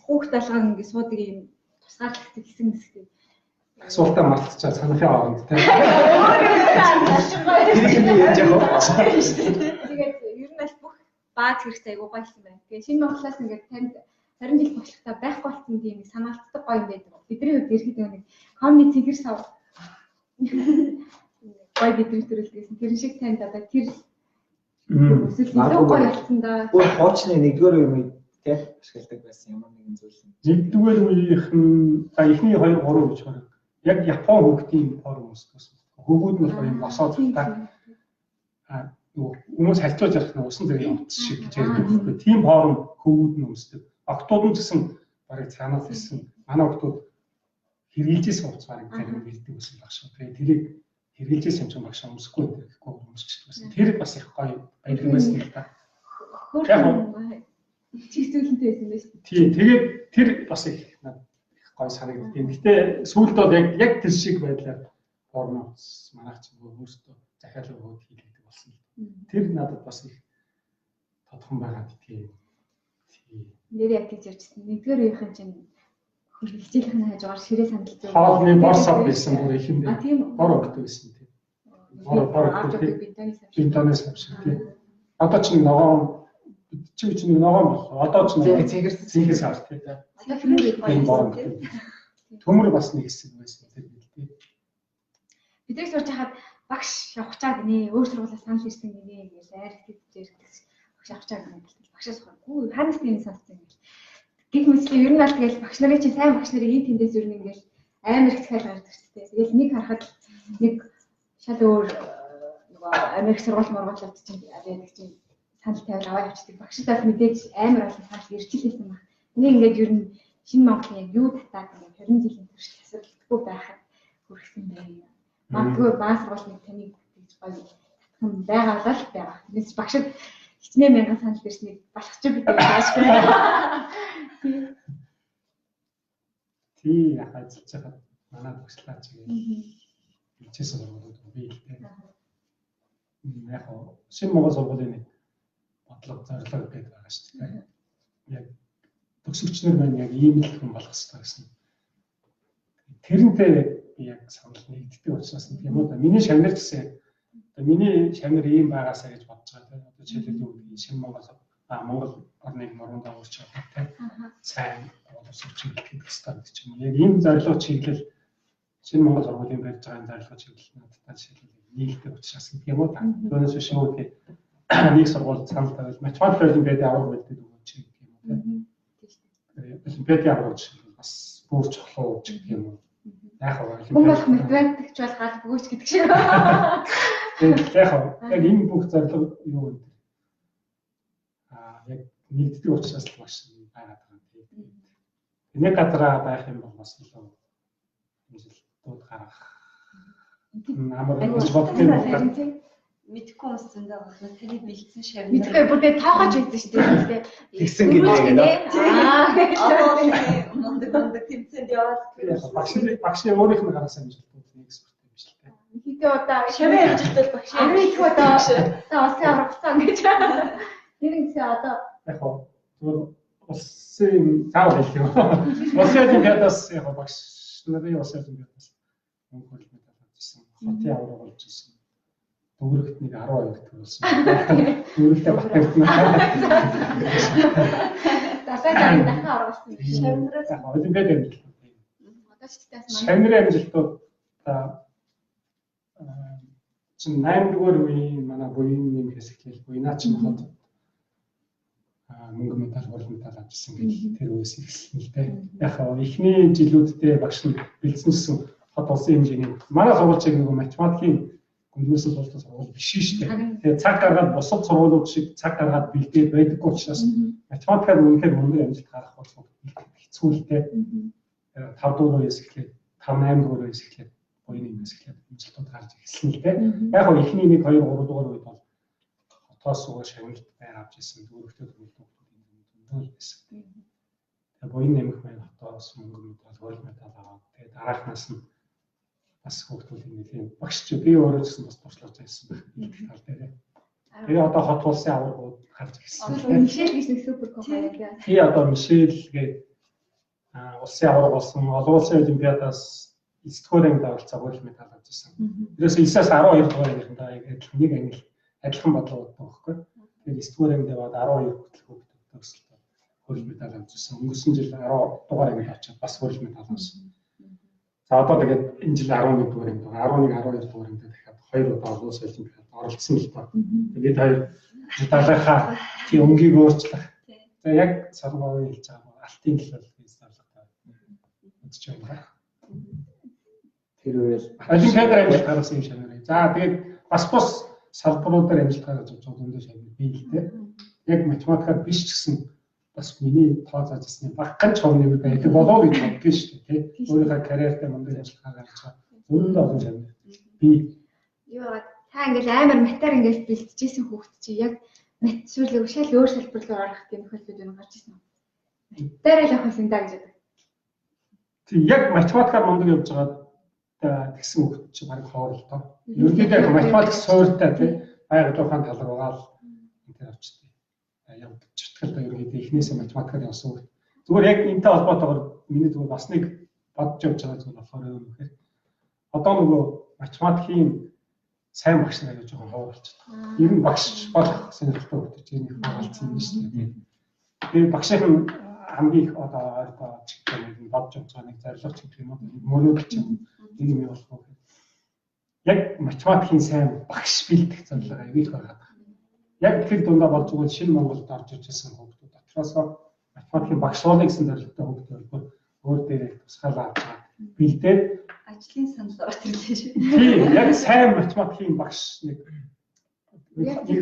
хүүхд талгаан ингээд суудаг юм тусгаарлагддаг хэсэг. Асуултаа мартчихаа санахын оронд тийм. Тэгээд ер нь бас бүх бааз хэрэгтэй айгуу гоёлсон байна. Тэгээд шинэ Монголоос ингээд танд 20 жил бочлохтой байхгүй болсон тийм санаалтдаг гоё юм байдаг. Бидний хувьд ерхэд нэг комны цэгэр сав гоё бидний төрөлдсөн. Тэр шиг танд одоо тэр өсөл илүү гоё болсон да. Өөр хоочны нэгдүгээр үеийн тийм ашигладаг байсан ямар нэгэн зүйл юм. Нэгдүгээр үеийнхэн за эхний 2 3 гэж байна. Яг Япон хүүхдийн форум устгасан. Хөвгүүд нь болохоор юм босоод та хүмүүс хальцуулж ярих нь усан зэрэг утас шиг гэж ярьдаг. Тийм форум хөвгүүд нь үүсдэг. Октод нь гэсэн барыг цаанаас ирсэн. Манай октод хэрэгжилсэн хувцас барыг зарим бэлддэг байсан баг шүү. Тэгээ тэрийг хэрэгжилсэн юм чинь багш өмсөхгүй гэхгүй өмсчихсэн байсан. Тэр бас их гоё байдаг байсан л та. Чигцүүлэнтэй байсан байж. Тийм тэгээд тэр бас их гоё санагдав. Гэхдээ сүүлд бол яг тэр шиг байдлаар форм утас манайх ч өөрсдөө захиалга өгөөд хийлэгдэх болсон. Тэр надад бас их тодхон байгаа тийм. Нэр яг гэж ярьжсэн. Нэгдүгээр үеийнхэн чинь хичээлхэн хажуугаар ширээ сандалж байгаа. Хоолны бор сав байсан бүр их юм А дээ. тийм. Бор өгдөг байсан тийм. Бинтонес авшиг тийм. Одоо ч ногоон чи ногоон болох. Одоо ч цэгэрс авах тийм. Одоо хэрэг гоё тийм. Төмөр бас нэг хэсэг байсан тийм. Бидний сурч хахад багш явах чаад нэ өөр сургуулиас санал ирсэн нэ гэж айр хэлж ярьдаг. Багш авах чаад нэ гэж багшаас хоогүй хаанаас тийм сонссон гэж. Гэх мэтлээ ер нь аль тэгэл багш нарын чинь сайн багш нарын ий тэндээс ер нь ингээл амар их захиал гардаг ч тийм. Тэгэл нэг харахад нэг шал өөр нөгөө Америк сургууль мургуулаад чинь байдаг чинь санал тавиад аваад явчихдаг. Багшд бас мэдээж амар олон санал ирж илсэн баг. Энийг ингээд ер нь шинэ Монголын яг юу татаад ингээд 20 жилийн турш тасралтгүй байхад хүрсэн байх. Магадгүй баа сургуулийн таныг тэгж гоё хүн байгаа л байгаа. Тэрнээс багшд хичнээн мянган санал ирснийг болох ч бид яашгүй. Тий яг ажиллаж байгаа манай багшлаач хичээсэн сургуулиуд би л дээ. Яг шинэ Монгол сургуулийн нэг бодлого зорилго гэдэг байгаа шүү дээ. Яг төгсөгчнөр маань яг ийм л хүн болох хэрэгтэй гэсэн. Тэрнтэй яг санал нэгддэг учраас юм уу да. Миний шавнар гэсэн миний шавнар ийм байгаасаа гэж бодож байгаа тийм. Одоо жишээлбэл шинэ Монгол орныг нуруунд аварч байгаа тийм. Сайн боловсролч гэдэг хэвээр гэж юм. Яг ийм зорилго чиглэл шинэ Монгол сургуулийн барьж байгаа зорилго чиглэл надад жишээлбэл нийлдэг учраас юм уу да. Түүнээс биш үү тийм. Нэг сургууль санал тавьж математик олимпиадын авраг болдог өгөөч гэх юм уу тийм. Олимпиадын авраг бас бүр чухал гэх юм уу. Яг хүн болох математикч бол гал бүгөөч гэдэг шиг. Яг энэ бүх зорилго юу вэ? Яг нэгддэг учраас л маш байгаад байгаа юм тийм. Нэг гадраа байх юм бол бас илүү амжилтууд гарах. Амар бодсон мэдхгүй хүмүүс зөндөө байна. Тэрийг бэлдсэн шавнар. Мэдгүй бүр тоохож өгдөө шүү дээ. Тэгсэн гэдэг. Аа мундаг тэмцээнд яваад багшийн өөрийнх нь гаргасан амжилтууд нэг спорт юм шиг л дээ. Хэдэн удаа шавын амжилттай багш. 12 удаа улсын аврагцсан гэж. Тэр ихсээ одоо Яг зөв улсын заавал хэлэх юм. Улсын олимпиадаас яг багш нарын улсын олимпиадаас мөнгө хөлбөмбөг авчихсан. Хотын авраг болж ирсэн. Дүүрэгт нэг 12 төрүүлсэн. Дүүрэгтээ батгагдсан. дахиад дахин оролцсон. Шавнараас олимпиад амжилт. Одоо ч тэгтээс Шавнарын амжилтууд чинь 8 дугаар үеийн манай буян нэмээс эхлэв. Буянаа ч хот мөнгө медаль, хурал медаль авчихсан гэж тэр үеэс эхэлсэн л дээ. Яг эхний жилүүддээ багш нь бэлдсэнсэн хот улсын хэмжээний манай сургуульчиг нэг математикийн гүнзгийсэн сургууль сургууль биш шүү дээ. Тэгээ цаг гаргаад бусад сургуулиуд шиг цаг гаргаад бэлдээд байдаггүй учраас математикаар үнэхээр мундаг амжилт гарах бол хэцүү л дээ. 5 дугаар үеэс эхлээд 5-8 дугаар үеэс эхлээд буян нэмээс эхлээд амжилтууд гарч эхэлсэн л дээ. Яг нь эхний 1 2 3 дугаар үед бол хотоос угаа шагналт байр авч ирсэн дүүрэгтэй дүндөл байсан. Тэгээ буян нэмэх маань хотоос мөнгө медаль, хурал медаль аваад тэгээ дараахнаас нь бас хүүхдүүдийн нэлийн багш чи би өөрөө ч гэсэн бас туршлага хийсэн байх тал дээр. Тэгээ одоо хот улсын аврагууд гарч ирсэн. Мишель гэж нэг супер компани гэдэг. Би одоо Мишель гээд улсын авраг болсон, олон улсын олимпиадаас 9 дугаар ангид оролцоо хурал медаль авч ирсэн. Тэрээс 9-аас 12 дугаар ангид адилхан нэг анги адилхан бодлого байхгүй. Тэгээд 9 дугаар ангид яваад 12 хүртэл хүүхдүүд төгсөлтөд хурал медаль авч ирсэн. Өнгөрсөн жил 10 дугаар ангид очоод бас хурал медаль авсан. За одоо тэгээд энэ жил 11 дугаар ангид, 11 12 дугаар ангид дахиад 2 удаа олон улсын олимпиад оролцсон л байна. Тэгээд хоёр медалийнхаа тий өнгийг өөрчлөх. За яг салбарын хэлж байгаа алтын төлөв гэж зорилготой үзэж байна. Тэр үйл олимпиадаар амжилт гаргасан юм шиг байна. За тэгээд бас бус салбаруудаар амжилт гаргаж байгаа зөндөө шавнар бий л дээ. Яг математикаар биш ч гэсэн бас миний тооцоож ирсэн багхан ч ховны байдаг болоо гэж боддгийн шүү дээ. Өөрийнхөө карьертэй мундаг амжилт гаргаж байгаа зөндөө олон шавнар бий. Юу та ингээл амар матер ингээл бэлтжижсэн хүүхд чи яг мат сүрлэг шал өөр салбар руу орох тийм тохиолдол юу гарч ирсэн үү? Дээр л авах юм да гэж боддог. Тэг яг математикаар мундаг явж байгаа тэгсэн хүүхд чи баг хоол л доо. Ерөнхийдөө математик суурьтай тийм байгалийнхаа тал руугаа л энэ авчдаг. Явж чигтгэл та ерөнхийдөө эхнээсээ математикаар явсан хүүхд. Зүгээр яг энэтэй холбоотойгоор миний зүгээр бас нэг бодж явж байгаа зүйл болохоор юу гэхээр одоо нөгөө математикийн сайн багш нар гэж жоохон хоо болчихсон. Ер нь багш болох сонирхолтой хүүхд чинь нэг хаалцсан юм шүү дээ. Тэгээ багшийн хамгийн их одоо чигтээ бодж явж байгаа нэг зорилго ч гэх юм уу мөрөөдөл ч юм юм болох уу. Яг математикийн сайн багш бэлдэх зорилго аягүй байгаа. Яг тэр дундаа болж байгаа шинэ Монголд орж ирсэн хүүхдүүд дотроос математикийн багшлуулах гэсэн зорилготой хүүхдүүд бол өөр дээрээ тусгаалаа авч байгаа. Бэлдээд ажлын санал орж ирлээ шүү. Тийм яг сайн математикийн багш нэг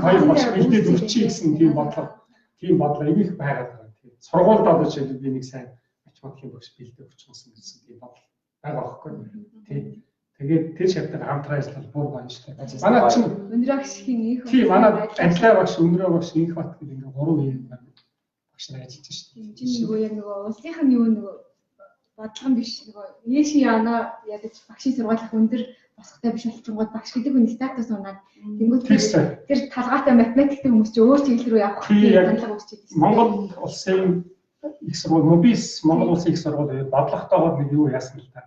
хоёр багш бэлдээд өгчий гэсэн тийм бодлого их байгаад байгаа. Тийм сургуульд одоо жишээлбэл би нэг сайн математикийн багш бэлдээд өгч юмсан гэсэн тийм бодлого байгаа байхгүй. Тийм Тэгээд тэр шатаар хамтран ажиллах бүр гоё шүү дээ. Ажил Манай гоё. чинь Өндрөгшхийн их. тийм манай ажлаа багш, өндрөө багш, инх бат гэдэг ингээ 3 юм багш нар ажиллаж шүү дээ. Тийм нөгөө яг нөгөө улсынх нь юу нөгөө бодлого биш нөгөө Нэшийн оноо ядаж багшийн сургуулах өндөр босготой биш болчихгод багш гэдэг хүн статус унаад тэнгуү тэр талгаатай математиктэй хүмүүс чи өөр чиглэл рүү явах хандлага үүсчихэд байна. Монгол улсын их сургууль мобис Монгол улсын их сургууль бодлоготойгоор нэг юу яасан л та.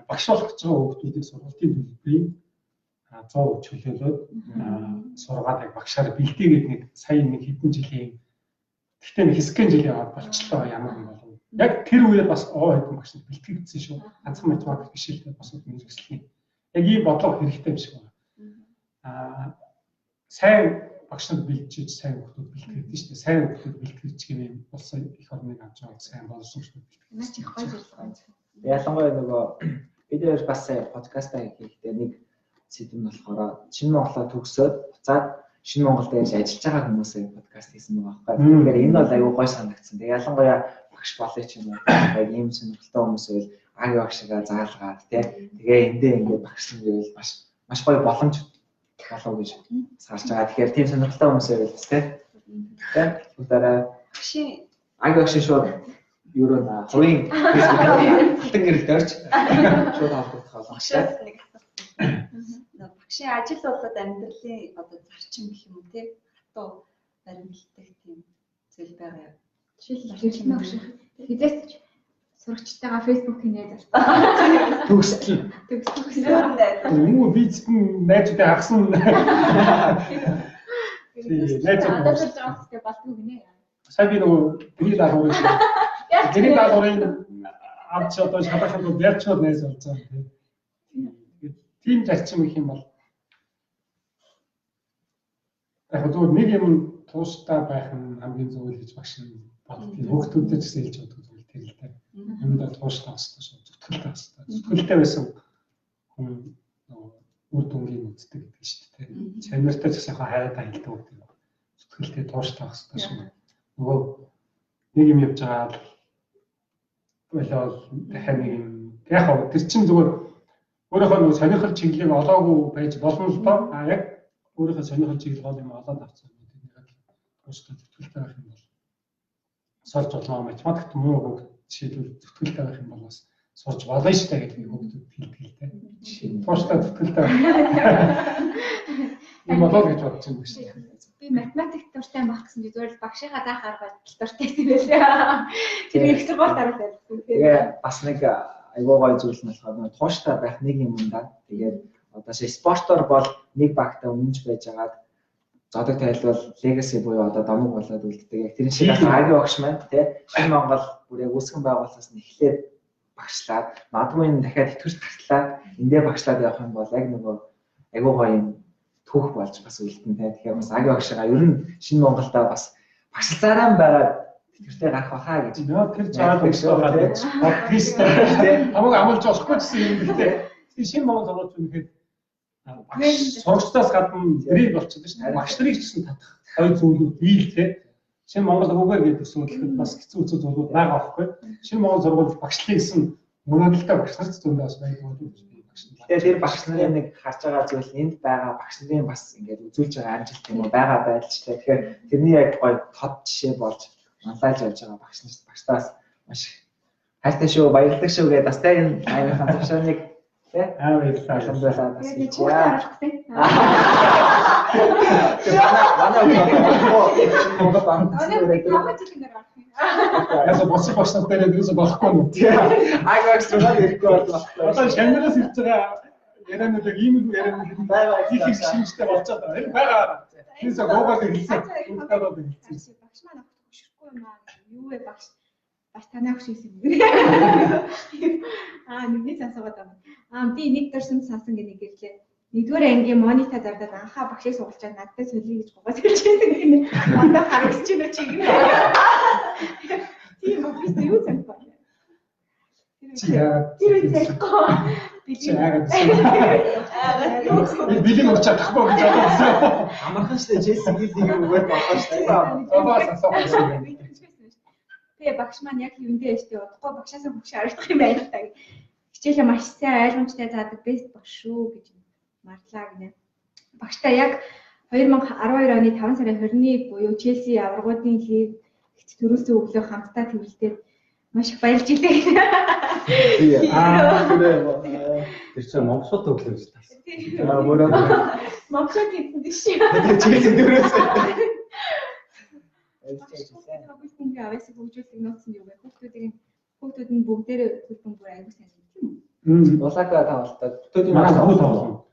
Багш болох гэж байгаа хүүхдүүдийн сургалтын төлбөрийг 100% чөлөөлөөд сургаад яг багшаар бэлтээгээд нэг сая нэг хэдэн жилийн гэхдээ нэг хэсгийн жилийн аваад болчлоо ямар юм болов. Яг тэр үеэр бас хэдэн багш нар бэлтгэгдсэн шүү. Ганцхан математик биш л бас мэргэжлийн. Яг ийм бодлого хэрэгтэй биш байна. Сайн багш нар бэлтжиж сайн хүүхдүүд бэлтгэдэг шүү дээ. Сайн хүүхдүүд бэлтгэж гэмээр улсын их орныг авч байгаа сайн боловсролтой бэлтгэдэг. Наач их гоё зүйл байна. Ялангуяа нөгөө бид хоёр бас подкастаа хийхдээ нэг сэдв нь болохоор Шинэ Монголоо төгсөөд буцаад Шинэ Монголд яаж ажиллаж байгаа хүмүүсийн подкаст хийсэн байгаа байхгүй. Тэгэхээр энэ бол аюу гой санагдсан. Тэгээ ялангуяа багш болъё ч юм уу яг ийм сонирхолтой хүмүүс байл аг багшгаа заалгаад тэгээ эндээ ингээд багш нар байвал маш гоё боломж болов гэж сарж байгаа. Тэгэхээр тийм сонирхолтой хүмүүс байвал тэгээ бүгдээрээ Багшийн аг багш шууд юу нэ хувийн хатан гэрэлд орж шууд авах боломжтой. Багшийн ажил болоод амьдралын одоо зарчим гэх юм уу те хатуу баримталдаг тийм зүйл байгаа юм. Жишээлбэл багш хизээч сурагчтайгаа фэйсбүүкийн найзалтай Төгсөл. Муу бицэн найзуудаа хагсан. надад зорж байгаа хэрэгтэй болдгоо гинэ. Сая би нөгөө гэрэл даалгаврын гэрэл даалгаврын авч одоо шалгахад ярьчод найз болж байгаа юм тийм. Тийм зарчим их юм бол яг зөв нэг юм тууштай байх нь хамгийн зөв л гэж багш нь боддог. Хүүхдүүдэд ч хэлж боддог зүйл тэр л дээ. Юмдаа тууштай хэвчээ шүү. Зүтгэлтэй хэвчээ. Зүтгэлтэй байсан хүн нөгөө үр дүнгийн үздэг гэдэг шүү дээ. Чанартай ч гэсэн хайраа хилдэг гэдэг. Зүтгэлтэй тууштай хэвчээ шүү. Нөгөө нэг юм явж байгаа болоо дахиад нэг юм яг тэр чинь зүгээр өөрийнхөө нөгөө сонирхол чиглэлийг олоогүй байж болно л доо. Яг өөрийнхөө сонирхол чиглэл гол юм олоод авсан юм тийм яг тууштай зүтгэлтэй байх юм бол сурж болно. Математикт муу хүүхд жишээлбэл зүтгэлтэй байх юм бол бас сурж болно шүү дээ гэдэг хүүхдүүд хэлдэг л дээ. Тууштай зүтгэлтэй. Энэ болоо гэж бодож байна шүү дээ. Би математик дуртай байх гэсэн чи зүгээр багшийнхаа даах арга дуртай юм байлаа. Тэр их сургууль дараад байсан. Тэгээ бас нэг айгуу гоё зүйл нь болохоор нөгөө тууштай байх нэг юм да. Тэгээд одоо спортоор бол нэг багтаа өмнөж байж агаад зодог тайлбал legacy буюу одоо домог болоод үлддэг. Яг тэр шиг агийн багш маань тий Шинэ Монгол бүр яг үүсгэн байгуулалтаас нь эхлээд багшлаад магадгүй энэ дахиад итгэвч гартлаа эндээ багшлаад явах юм бол яг нөгөө айгуу гоё юм түүх болж бас үлдэн тий. Тэгэхээр бас агийн багшгаа ер нь Шинэ Монголдаа бас багшлцаараа байгаа итгэвчтэй гарах байхаа гэж. Тэр жаал өгсөөгөө гэж бодгийстэй тий. Хамаг амлж болохгүй гэсэн юм гэхдээ Шинэ Монгол сургууль үнэхээр сурагчдаас гадна нэрийг болчихсон шүү дээ. Багш нарыг ч гэсэн татах хоёр зүйлүүд ий л тий. Шинэ Монгол үгээр гэдэг зүйлхэд бас хэцүү зүйлүүд байгаа байхгүй. Шинэ Монгол сургууль багшлахыг гэсэн мөрөөдөлтэй багш нар ч зөндөө бас байдаг гэж би багш нар. Тэгэхээр тэр багш нарын нэг харж байгаа зүйл энд байгаа багш нарын бас ингээд үзүүлж байгаа амжилт юм уу байгаа байдалчтай. Тэгэхээр тэрний яг гоё тод жишээ болж манлайлж явж байгаа багштаас маш хайртай шүү, баярлалаа шүү гэдэг бас тэ энэ аймгийн төвшөнийг тэ баярлалаа. бас хийчихье. Манай Яса бос нартай дээрээс болохгүй юм. агаас зүгээр ирэхгүй боллоо. Одоо шанараас ирж байгаа яриануудыг ийм л ярианууд байгаа их шинжтэй болчиход байгаа. Энэ байгаа. Тиймээс гоогаад хэлсэн. Үнэхээр хэлсэн. Багш маань авах хөшөхгүй юм аа. Юу вэ багш? Бас танаа хөшөөс юм. Нэгний асуугаад байна. Би нэг дурсан сасан гэнэ гэрлээ. Нэгдүгээр ангийн монитор дардаад анхаа багшийг суулчаад надтай сүлээ гэж гуйж хэлчихсэн гэнэ. Мандаа харагч чинь чиг. Тийм би юу санах вэ? Тэр зэрэггүй. Бэлэн уучаад тахгүй гэж бодсон. амархан штэ Джессигийн нэг үгээр болохоо штэ. Одоос асуусан. Тэгээ багш маань яг юундээ штэ удахгүй багшаасаа хөгш харагдах юм байна та. хичээлээ маш сайн ойлгомжтой заадаг бест багш шүү гэж марлаа гинэ. Багштай яг 2012 оны 5 сарын 21-нд буюу Челси аваргуудын лиг ихт төрүүлсэн өглөө хамтдаа төвлөрдөө маш их баярлж илээ. Тэр чинь Монголд төглөө гэж таарсан. Мөрөө Монголд гэдэг шиг. Челси дөрөөсөө. Хүүхдүүдийн аваас хөгжүүлэх нууцсан юу вэ? Хүүхдүүд нь бүгдээрээ төлбөр бүр аягүй сайн юм. Улаага тавалтаа. Манай хүү тоглоом.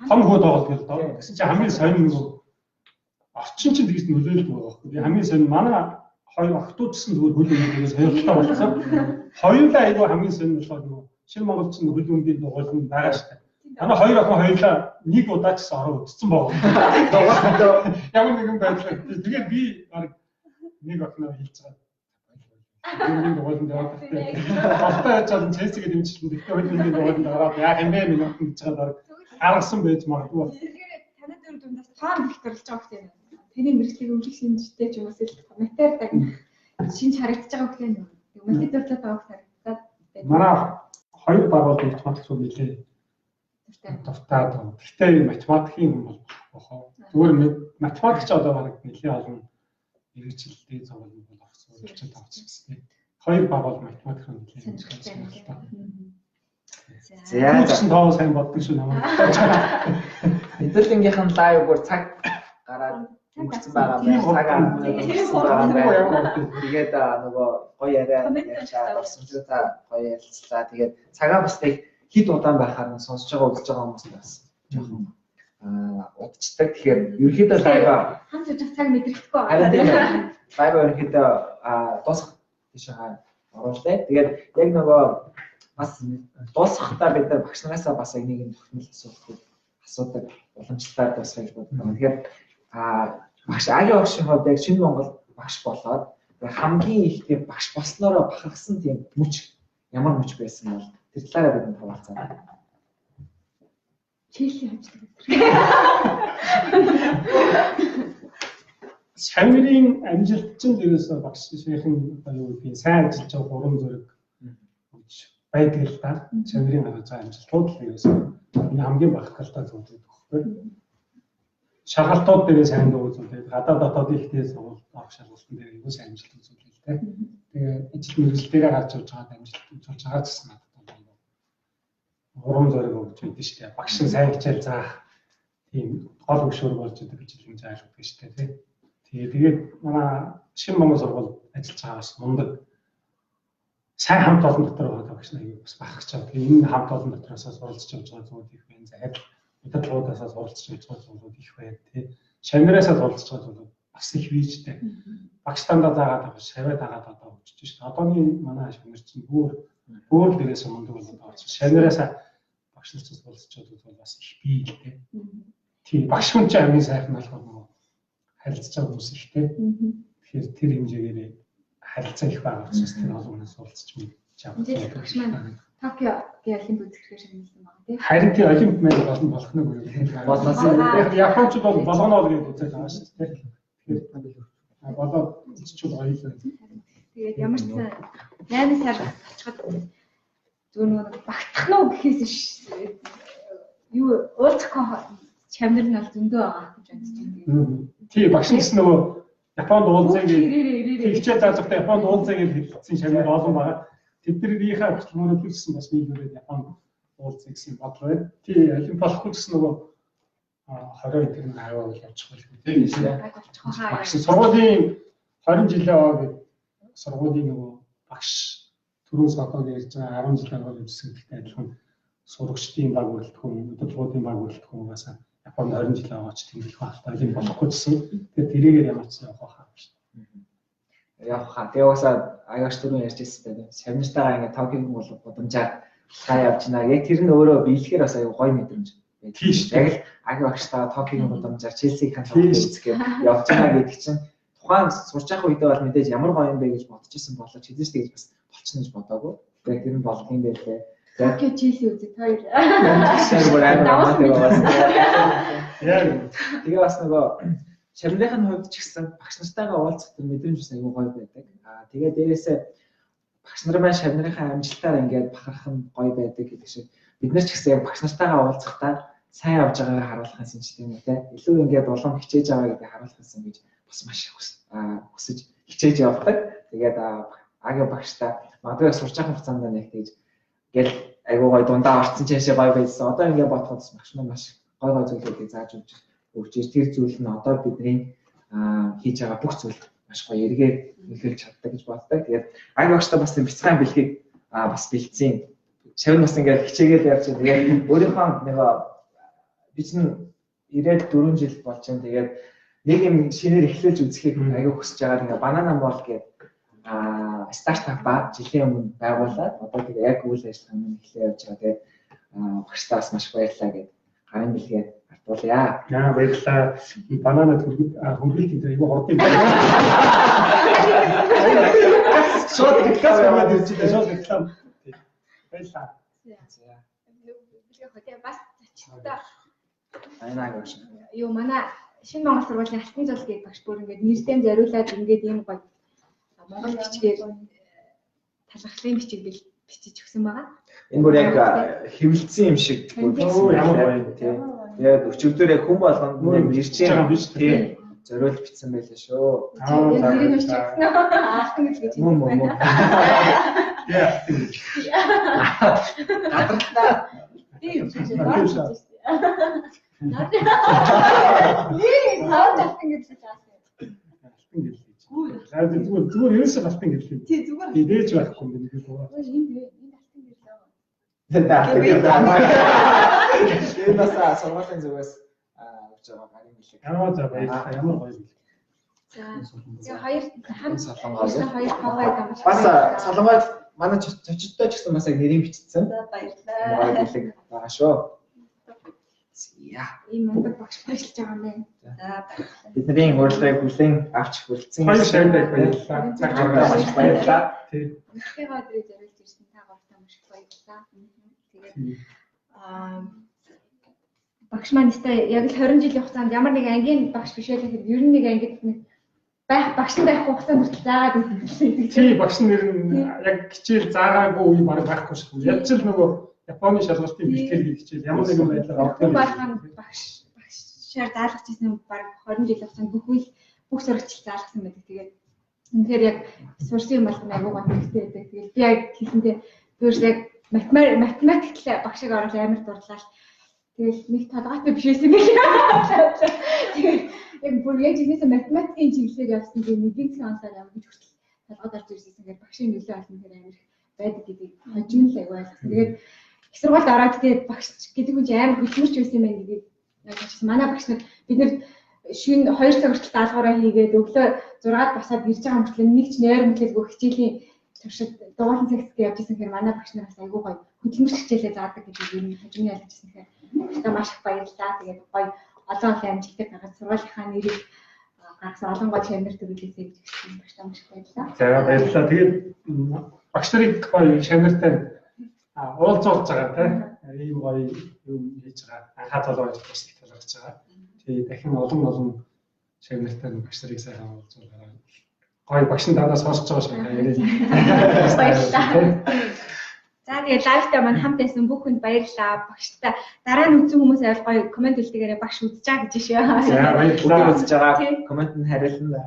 Том хүү тоглолт гэдэг доо. Гэсэн чинь хамгийн сайн нэг орчин чинь тэгс нөлөөлдөг байгаа байхгүй. Би хамгийн сайн манай хоёр охтуудсан зүгээр хөлөөнөөс хоёртаа болсон. Хоёулаа айгүй хамгийн сайн болохоор нөгөө Шинэ Монголч нь хөлөөндийн дугуйлан байгаа шүү дээ. Манай хоёр охин хоёулаа нэг удаа ч гэсэн ороо үтцсэн байгаа. Ямар нэгэн байдлаар. Тэгээд би баг нэг охиноо хэлж байгаа. Хөлөөндийн дугуйлан яваад байна. Алтаа яаж чадсан Челсигээ дэмжиж байна. Тэгэхээр хөлөөндийн дугуйлан дараад яах юм бэ нэг охин гэж байгаа. Аргасан байж магадгүй. Тэгэхээр танай дөр дундаас тоон бэлтгэрлж байгаа хөх юм. Таны мэрэгчлэг өмжих шинжтэй ч юм уу комментардаг шинж харагдаж байгаа хөх юм. Математик дурлаад байгаа хөх харагдаад байна. Манай хоёр багууд математик руу нэлээ дуртай. Гэхдээ математикийн хүн бол болохоо. Зүгээр математикч одоо баг нэлээ олон мэрэгчлэлтэй зовлон бол орцуулж тавьчихсан. Хоёр баг бол математик руу нэлээ сонирхолтой. За чинь тоо сайн боддог шүү намайг. Хэдүүлгийнхэн лайв бүр цаг гараад өнгөрсөн байгаа байна. Тэгээд нөгөө гоё яриа ярьчаад орсон ч та гоё ярилцлаа. Тэгээд цагаа бас тэг хэд удаан байхаар сонсож байгаа үзэж байгаа хүмүүс бас жоохон удацдаг. Тэгэхээр ерөнхийдөө лайв хамт үзэх цаг мэдрэхгүй байна. Лайв ерөнхийдөө дуусах тийшээ оруулаа. Тэгээд яг нөгөө бас дуусахдаа бид нар багш нараасаа бас нэг юм тохиолдол асуудаг уламжлалтай бас байж болно. Тэгэхээр багш агийн багшийн хувьд яг Шинэ Монгол багш болоод хамгийн ихтэй багш болсноороо бахархсан тийм мөч ямар мөч байсан бол тэр талаараа бид хуваалцаа. Челси хаждаг. Чанарын амжилт чинь дээрээс багш шийхэн юу гэдгийг сайн ажиллаж байгаа гурван зэрэг гэж байдаг л да. Чанарын гаргаж байгаа амжилтууд л дээрээс энэ хамгийн бахархалтай зүйл байхгүй. Шалгалтууд дээр сайн дууцуулдаг. Гадаад дотоодын ихтэй сургууль авах шалгалтын дээр юу сайн амжилт үзүүлдэг. Тэгээ ажил мэргэжлтэйгээ гарч явж байгаа амжилт үзүүлж байгаа гэсэн надад бол гурван зориг өгч байдаг шүү дээ. Багш сайн хичээл заах тийм гол өгшөөр болж байгаа гэж хэлж айлгдаг шүү дээ. Тэгээд манай Шинэ Монгол сургууль ажиллаж байгаа бас мундаг сайн хамт олон дотор байгаа багш нар бас бахарч байгаа. Тэгээ энэ хамт олон дотроос суралцж явж байгаа зүйл их байна. Захад удирдлагуудаас суралцж явж байгаа зүйл их байна. Тэ шамнараас суралцж байгаа зүйл бас их вижтэй. Багш тандаа заагаад авах шаваад агаад одоо өгч шүү дээ. Одооний манай шамнар чинь бүр дээрээс мундаг болоод байгаа чинь шамнараас багш нартай суралцж байгаа зүйл бас их бий л дээ. Тийм багш хүн чинь хамгийн сайхан болохоор харилцаж байгаа хүмүүс ихтэй. Тэгэхээр тэр хэмжээгээр харилцаа их байгаа учраас тэр олон хүнээс уулзч мэдж авах. Багш маань Токиогийн олимпиад үзэхээр шагналсан байгаа тийм. Харин тийм олимпиад медаль болно болох нэг үү? Болоос Японч бол болгоно гэж үзэж байгаа шүү дээ. Тэгэхээр болоод үзчих байгаа юм. Тэгээд ямар ч 8 сар очиход зүгээр нэг багтах нь гэхээс юу уулзах чамдэр нь бол зөндөө байгаа гэж бодож байна. Тийм багш гэсэн нөгөө Японд уулзъя гэж хичээл заалгахтаа Японд уулзъя гэж хэлсэн шамнар олон байгаа. Тэднийхээ хүртэл мөрөдлүүлсэн бас нийлүүлээд Японд уулзъя гэсэн бодлоо байна. Тийм олимп болохгүй гэсэн нөгөө 20 тэр нэг аваа бол явчих байлгүй тийм. Багш сургуулийн 20 жилээ аваа гэдэг сургуулийн нөгөө багш түрүүс одоо ярьж байгаа 10 жил аваа үзсэн гэдэгтэй адилхан сурагчдын баг бүрэлдэхүүн, удирдлагуудын баг бүрэлдэхүүн угаасаа Японд 20 жил аваач тэмдэглэх багтаа олимп болохгүй гэсэн. Тэгээд тэрийгээр ямар ч явах хаа шүү дээ. явах хаа. Тэгээ угаасаа аяаш түрүү ярьжсэн байна. Шамнартайгаа ингээд Токиог бол гудамжаар та явж байна. Яг тэр нь өөрөө биелэхээр бас аюу гоё мэдрэмж байдаг. Тийм шүү. Яг л аги багштайгаа Токиог гудамжаар Челсигийн тоглолт үзэх явж байгаа гэдэг чинь тухайн сурч явах үедээ бол мэдээж ямар гоё юм бэ гэж бодож исэн боловч хэзээ ч тэгж бас болчихно гэж бодоагүй. Тэгээд тэр нь болдгийм байлээ. Токио Челси үзээ хоёр. Тэгээ бас нөгөө шамныхын хувьд ч гэсэн багш нартайгаа уулзах тэр мэдрэмж бас аюу гоё байдаг. Тэгээд дээрээсээ багш нар маань шавнырынхаа амжилтаар ингээд бахарах нь гоё байдаг гэдэг шиг бид нар ч гэсэн яг багш нартайгаа уулзахдаа сайн явж байгаагаа харуулах гэсэн ч тийм үү те. Илүү ингээд улам хичээж байгаа гэдгийг харуулах гэсэн гэж бас маш хүсэж хичээж явдаг. Тэгээд агийн багштай магадгүй сурч байгаа хугацаанд нэг тэгж гэл айгуу гоё дундаа орцсон чаашаа гоё байсан. Одоо ингээд бодоход багш маань маш гоё зүйлүүдийг зааж өгч тэр зүйл нь одоо бидний хийж байгаа бүх зүйл маш гоё эргээд нөлөөлж чаддаг гэж боддог. Тэгээд агийн багштай бас тийм бяцхан бэлгийг бас бэлдсэн. Шавн бас ингээд хичээгээд явж байгаа. Тэгээд өөрийнхөө нэг би чинь 94 жил болж байна. Тэгээд нэг юм шинээр эхлүүлж үзэхийг аягүй хүсэж байгаа. Ингээ банана мол гэдэг стартап жилийн өмнө байгуулад одоо тэгээ яг үйл ажиллагаа эхлэе явж байгаа. Тэгээд багштаас маш баярлалаа гэдэг гарын бэлгээ артуулъя. Яа баярлалаа. Банана хөнгөлөлт энэ аягүй хурдан. Шот реклам ирж байгаа. Шот реклам. Баярлалаа. Бэлгээ бас зочдтой. Айнаг багш. Юу манай шинэ Монгол сургуулийн алтан зулгийн багш бүр ингээд нэртэм зориулаад ингээд ийм гоё Монгол бичгээр талхлын бичиг бичиж өгсөн байгаа. Энэ бүр яг хэвлэлцсэн юм шиг бүр ямар гоё тийм. Тэгээд өчигдөр яг хүн болгонд ирж байгаа биш тийм. Зориул бичсэн байлаа шүү. Нэрийг нь чигсэн. Алтан гэж гэж байна. Яа. Гадарлаа. Тийм. Нэрийг таад алтан гэж заасан. Алтан гэж. Зүгээр ерөөсөө алтан гэж. Тий зүгээр. Идэж байхгүй юм би гоо. Энэ алтан гэж байгаа. Энэ бас сургуулийн зүгээс авч байгаа гарын бэлэг. Ямар за баярлалаа. Ямар гоё бэлэг. За хоёр хамт солонгой. Хоёр тавай гам. Бас солонгой манай зочдтой ч гэсэн бас яг нэрийн бичсэн. За баярлалаа. Бэлэг байгаа шүү. Яа. Ийм мундаг багш ажиллаж байгаа юм байна. За баярлалаа. Бидний урилгыг хүлээн авч хүрэлцэн. Хоёр шавьдаг баярлалаа. Цаг гаргаж маш баярлалаа. Тийм. Ихтэй өдрийг зориулж ирсэн та гартаа маш их баярлалаа. Тэгээд багш маань өстой яг л 20 жилийн хугацаанд ямар нэг ангийн багш биш байлаа гэхэд ер нь нэг ангид нэг багш нь байхгүй хугацаанд хүртэл заагаад өгсөн. Тийм багш нэр нь яг хичээл заагаагүй үе баг байхгүй шүү. Яг ч л нөгөө Японы шалгалтын бэлтгэл хийх хичээл ямар нэгэн байдлаар Хүн болгоно багшаар заалгаж ирсэн баг 20 жилийн хугацаанд бүх сурагчид заалгасан байдаг. Тэгээд үнэхээр яг сурсан юм бол айгуу гоо хэрэгтэй байдаг. Тэгээд би яг хэлэндээ бүр яг математик багшиг орол амар дурлаа. Тэгэл нэг толгойтой биш байсан гэж. Тэгээд яг бүр яг жинхэнэ математикийн чиглэлээр явсан тийм эдийн засгийн онцлог ямар гэж хүртэл толгойд орж ирсэн гэхээр багшийн нөлөө олон хэрэг амар байдаг гэдгийг хожим л айгуу ойлгосон. Тэгээд их сургуульд ороод тэгээд багш гэдэг хүн амар хөдөлмөрч байсан юм байна гэдгийг ойлгочихсон. Манай багш нар бид нэр шин 2 цаг хүртэл даалгавраа хийгээд өглөө 6-д босоод ирж байгаа мөртлөө нэг ч нойр мөглөлгүй хичээлийн туршид дугуулсан цагт явж исэн хэрэг манай багш нараас айгүй гоё хөдөлмөрч хичээлээ заадаг гэдэг юм хожим ойлгочихсон хэрэг багштай маш их баярлалаа. Тэгээд гоё олон амжилттай гаргаж сургуулийнхаа нэрийг гаргасан олон гоё шавнар төрүүлээсэй гэж хэлсэн багштай маш их баярлалаа. За баярлалаа. Тэгээд багш нарыг гоё шавнартай уулзуулж байгаа тийм гоё юм хийж байгаа. Анхаа толгой бас талархаж байгаа. Тэгээд дахин олон шавнартай багш нарыг сайхан уулзуулаа. Гоё багш нь танаас сонсож байгаа шиг баярлалаа. За тэгээд лайвтай маань хамт байсан бүх хүнд баярлалаа. Багштай дараа нь үзсэн хүмүүс авал гоё комент хэлдэгээрээ багш үзэж байгаа гэж шүү. За баярлалаа. Үзэж байгаа комент нь харилна.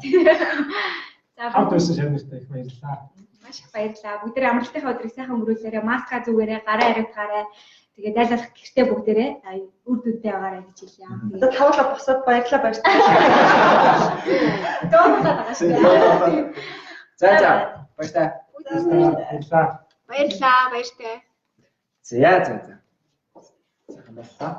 За хамт байсан шавнартай их баярлалаа. Маш их баярлалаа. Бүгд амралтынхаа өдрийг сайхан өнгөрүүлээрэй. Маска зүгээрээ, гараа хариуцгаарай. Тэгээд айлалах гэртээ бүгдээрээ үр дүндээ байгаарай гэж хэлье. Одоо тавлаа босоод баярлалаа баярлалаа. Дуурлаад байгаа шүү. За баярлалаа. Баярлалаа. Баярлалаа, баяртай. За. Сайхан баярлалаа.